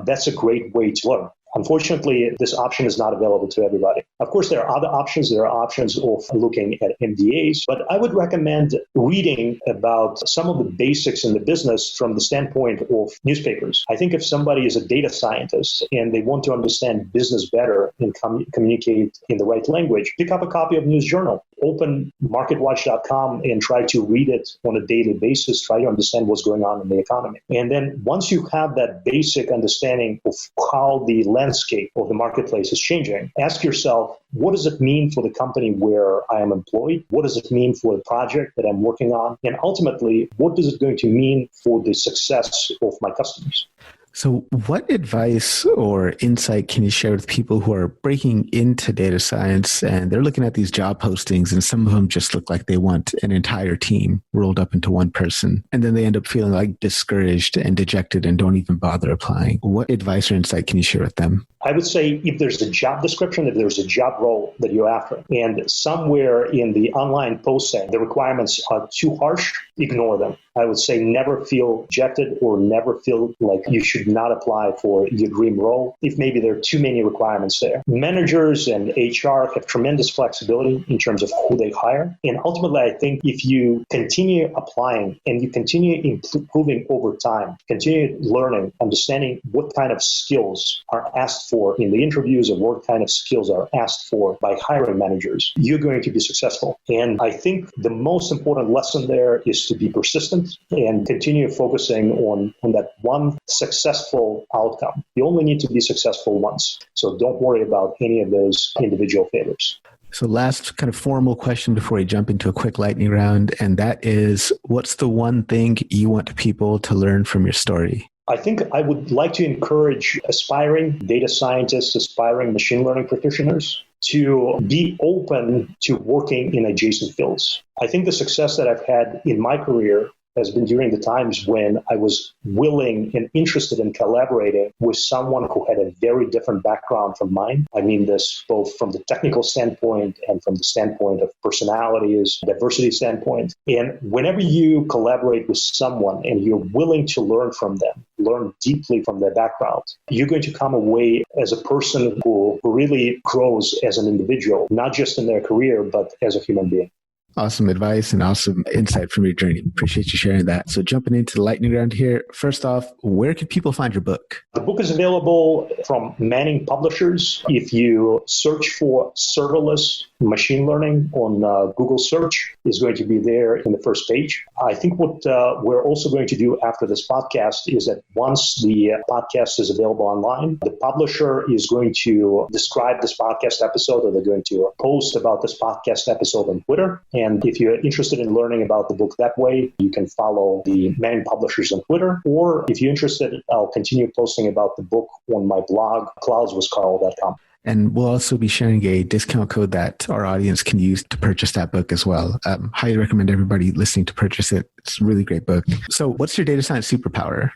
that's a great way to learn. Unfortunately, this option is not available to everybody. Of course, there are other options. There are options of looking at MBAs, but I would recommend reading about some of the basics in the business from the standpoint of newspapers. I think if somebody is a data scientist and they want to understand business better and communicate in the right language, pick up a copy of News Journal. Open marketwatch.com and try to read it on a daily basis, try to understand what's going on in the economy. And then once you have that basic understanding of how the landscape of the marketplace is changing, ask yourself, what does it mean for the company where I am employed? What does it mean for the project that I'm working on? And ultimately, what is it going to mean for the success of my customers? So what advice or insight can you share with people who are breaking into data science and they're looking at these job postings and some of them just look like they want an entire team rolled up into one person, and then they end up feeling like discouraged and dejected and don't even bother applying? What advice or insight can you share with them? I would say if there's a job description, if there's a job role that you're after, and somewhere in the online posting, the requirements are too harsh, ignore them. I would say never feel rejected or never feel like you should not apply for your dream role if maybe there are too many requirements there. Managers and HR have tremendous flexibility in terms of who they hire. And ultimately, I think if you continue applying and you continue improving over time, continue learning, understanding what kind of skills are asked for in the interviews and what kind of skills are asked for by hiring managers, you're going to be successful. And I think the most important lesson there is to be persistent and continue focusing on that one successful outcome. You only need to be successful once. So don't worry about any of those individual failures. So last kind of formal question before we jump into a quick lightning round, and that is, what's the one thing you want people to learn from your story? I think I would like to encourage aspiring data scientists, aspiring machine learning practitioners to be open to working in adjacent fields. I think the success that I've had in my career has been during the times when I was willing and interested in collaborating with someone who had a very different background from mine. I mean this both from the technical standpoint and from the standpoint of personalities, diversity standpoint. And whenever you collaborate with someone and you're willing to learn from them, learn deeply from their background, you're going to come away as a person who really grows as an individual, not just in their career, but as a human being. Awesome advice and awesome insight from your journey. Appreciate you sharing that. So jumping into the lightning round here, first off, where can people find your book? The book is available from Manning Publishers. If you search for serverless machine learning on Google search, is going to be there in the first page. I think what we're also going to do after this podcast is that once the podcast is available online, the publisher is going to describe this podcast episode, or they're going to post about this podcast episode on Twitter. And if you're interested in learning about the book that way, you can follow the Manning Publishers on Twitter. Or if you're interested, I'll continue posting about the book on my blog, cloudswithcarl.com. And we'll also be sharing a discount code that our audience can use to purchase that book as well. Highly recommend everybody listening to purchase it. It's a really great book. So what's your data science superpower?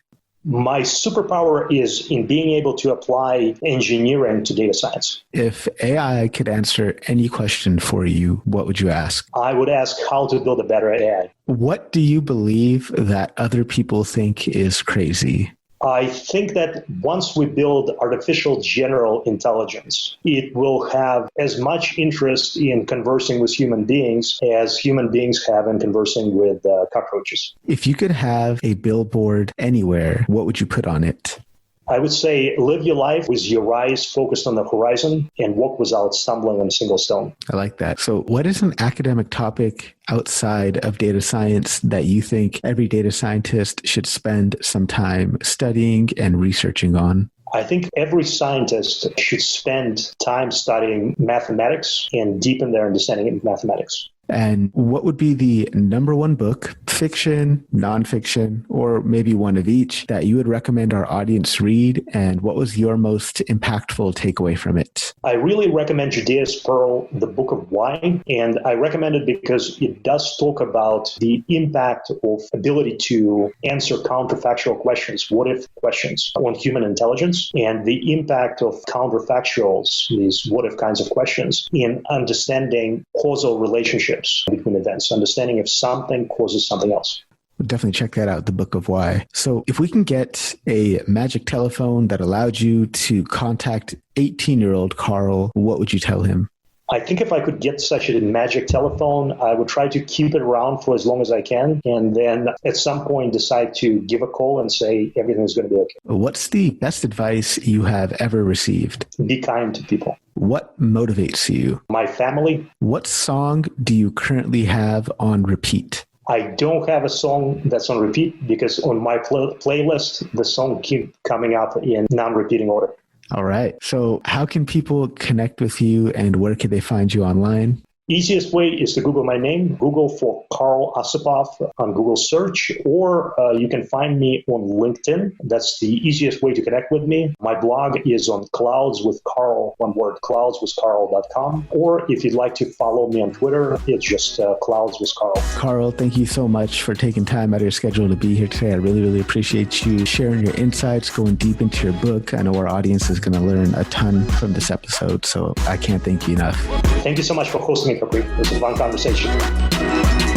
My superpower is in being able to apply engineering to data science. If AI could answer any question for you, what would you ask? I would ask how to build a better AI. What do you believe that other people think is crazy? I think that once we build artificial general intelligence, it will have as much interest in conversing with human beings as human beings have in conversing with cockroaches. If you could have a billboard anywhere, what would you put on it? I would say live your life with your eyes focused on the horizon and walk without stumbling on a single stone. I like that. So what is an academic topic outside of data science that you think every data scientist should spend some time studying and researching on? I think every scientist should spend time studying mathematics and deepen their understanding of mathematics. And what would be the number one book, fiction, nonfiction, or maybe one of each, that you would recommend our audience read? And what was your most impactful takeaway from it? I really recommend Judæa's Pearl, The Book of Why. And I recommend it because it does talk about the impact of ability to answer counterfactual questions, what if questions, on human intelligence, and the impact of counterfactuals, these what if kinds of questions, in understanding causal relationships between events, understanding if something causes something else. Definitely check that out, The Book of Why. So if we can get a magic telephone that allowed you to contact 18-year-old Carl, what would you tell him? I think if I could get such a magic telephone, I would try to keep it around for as long as I can, and then at some point decide to give a call and say everything's going to be okay. What's the best advice you have ever received? Be kind to people. What motivates you? My family. What song do you currently have on repeat? I don't have a song that's on repeat because on my playlist, the song keeps coming up in non-repeating order. All right. So how can people connect with you and where can they find you online? Easiest way is to Google my name, Google for Carl Osipov on Google search, or you can find me on LinkedIn. That's the easiest way to connect with me. My blog is on Clouds with Carl, one word, cloudswithcarl.com. Or if you'd like to follow me on Twitter, it's just Clouds with Carl. Carl, thank you so much for taking time out of your schedule to be here today. I really, really appreciate you sharing your insights, going deep into your book. I know our audience is going to learn a ton from this episode, so I can't thank you enough. Thank you so much for hosting me, Capri. This was a fun conversation.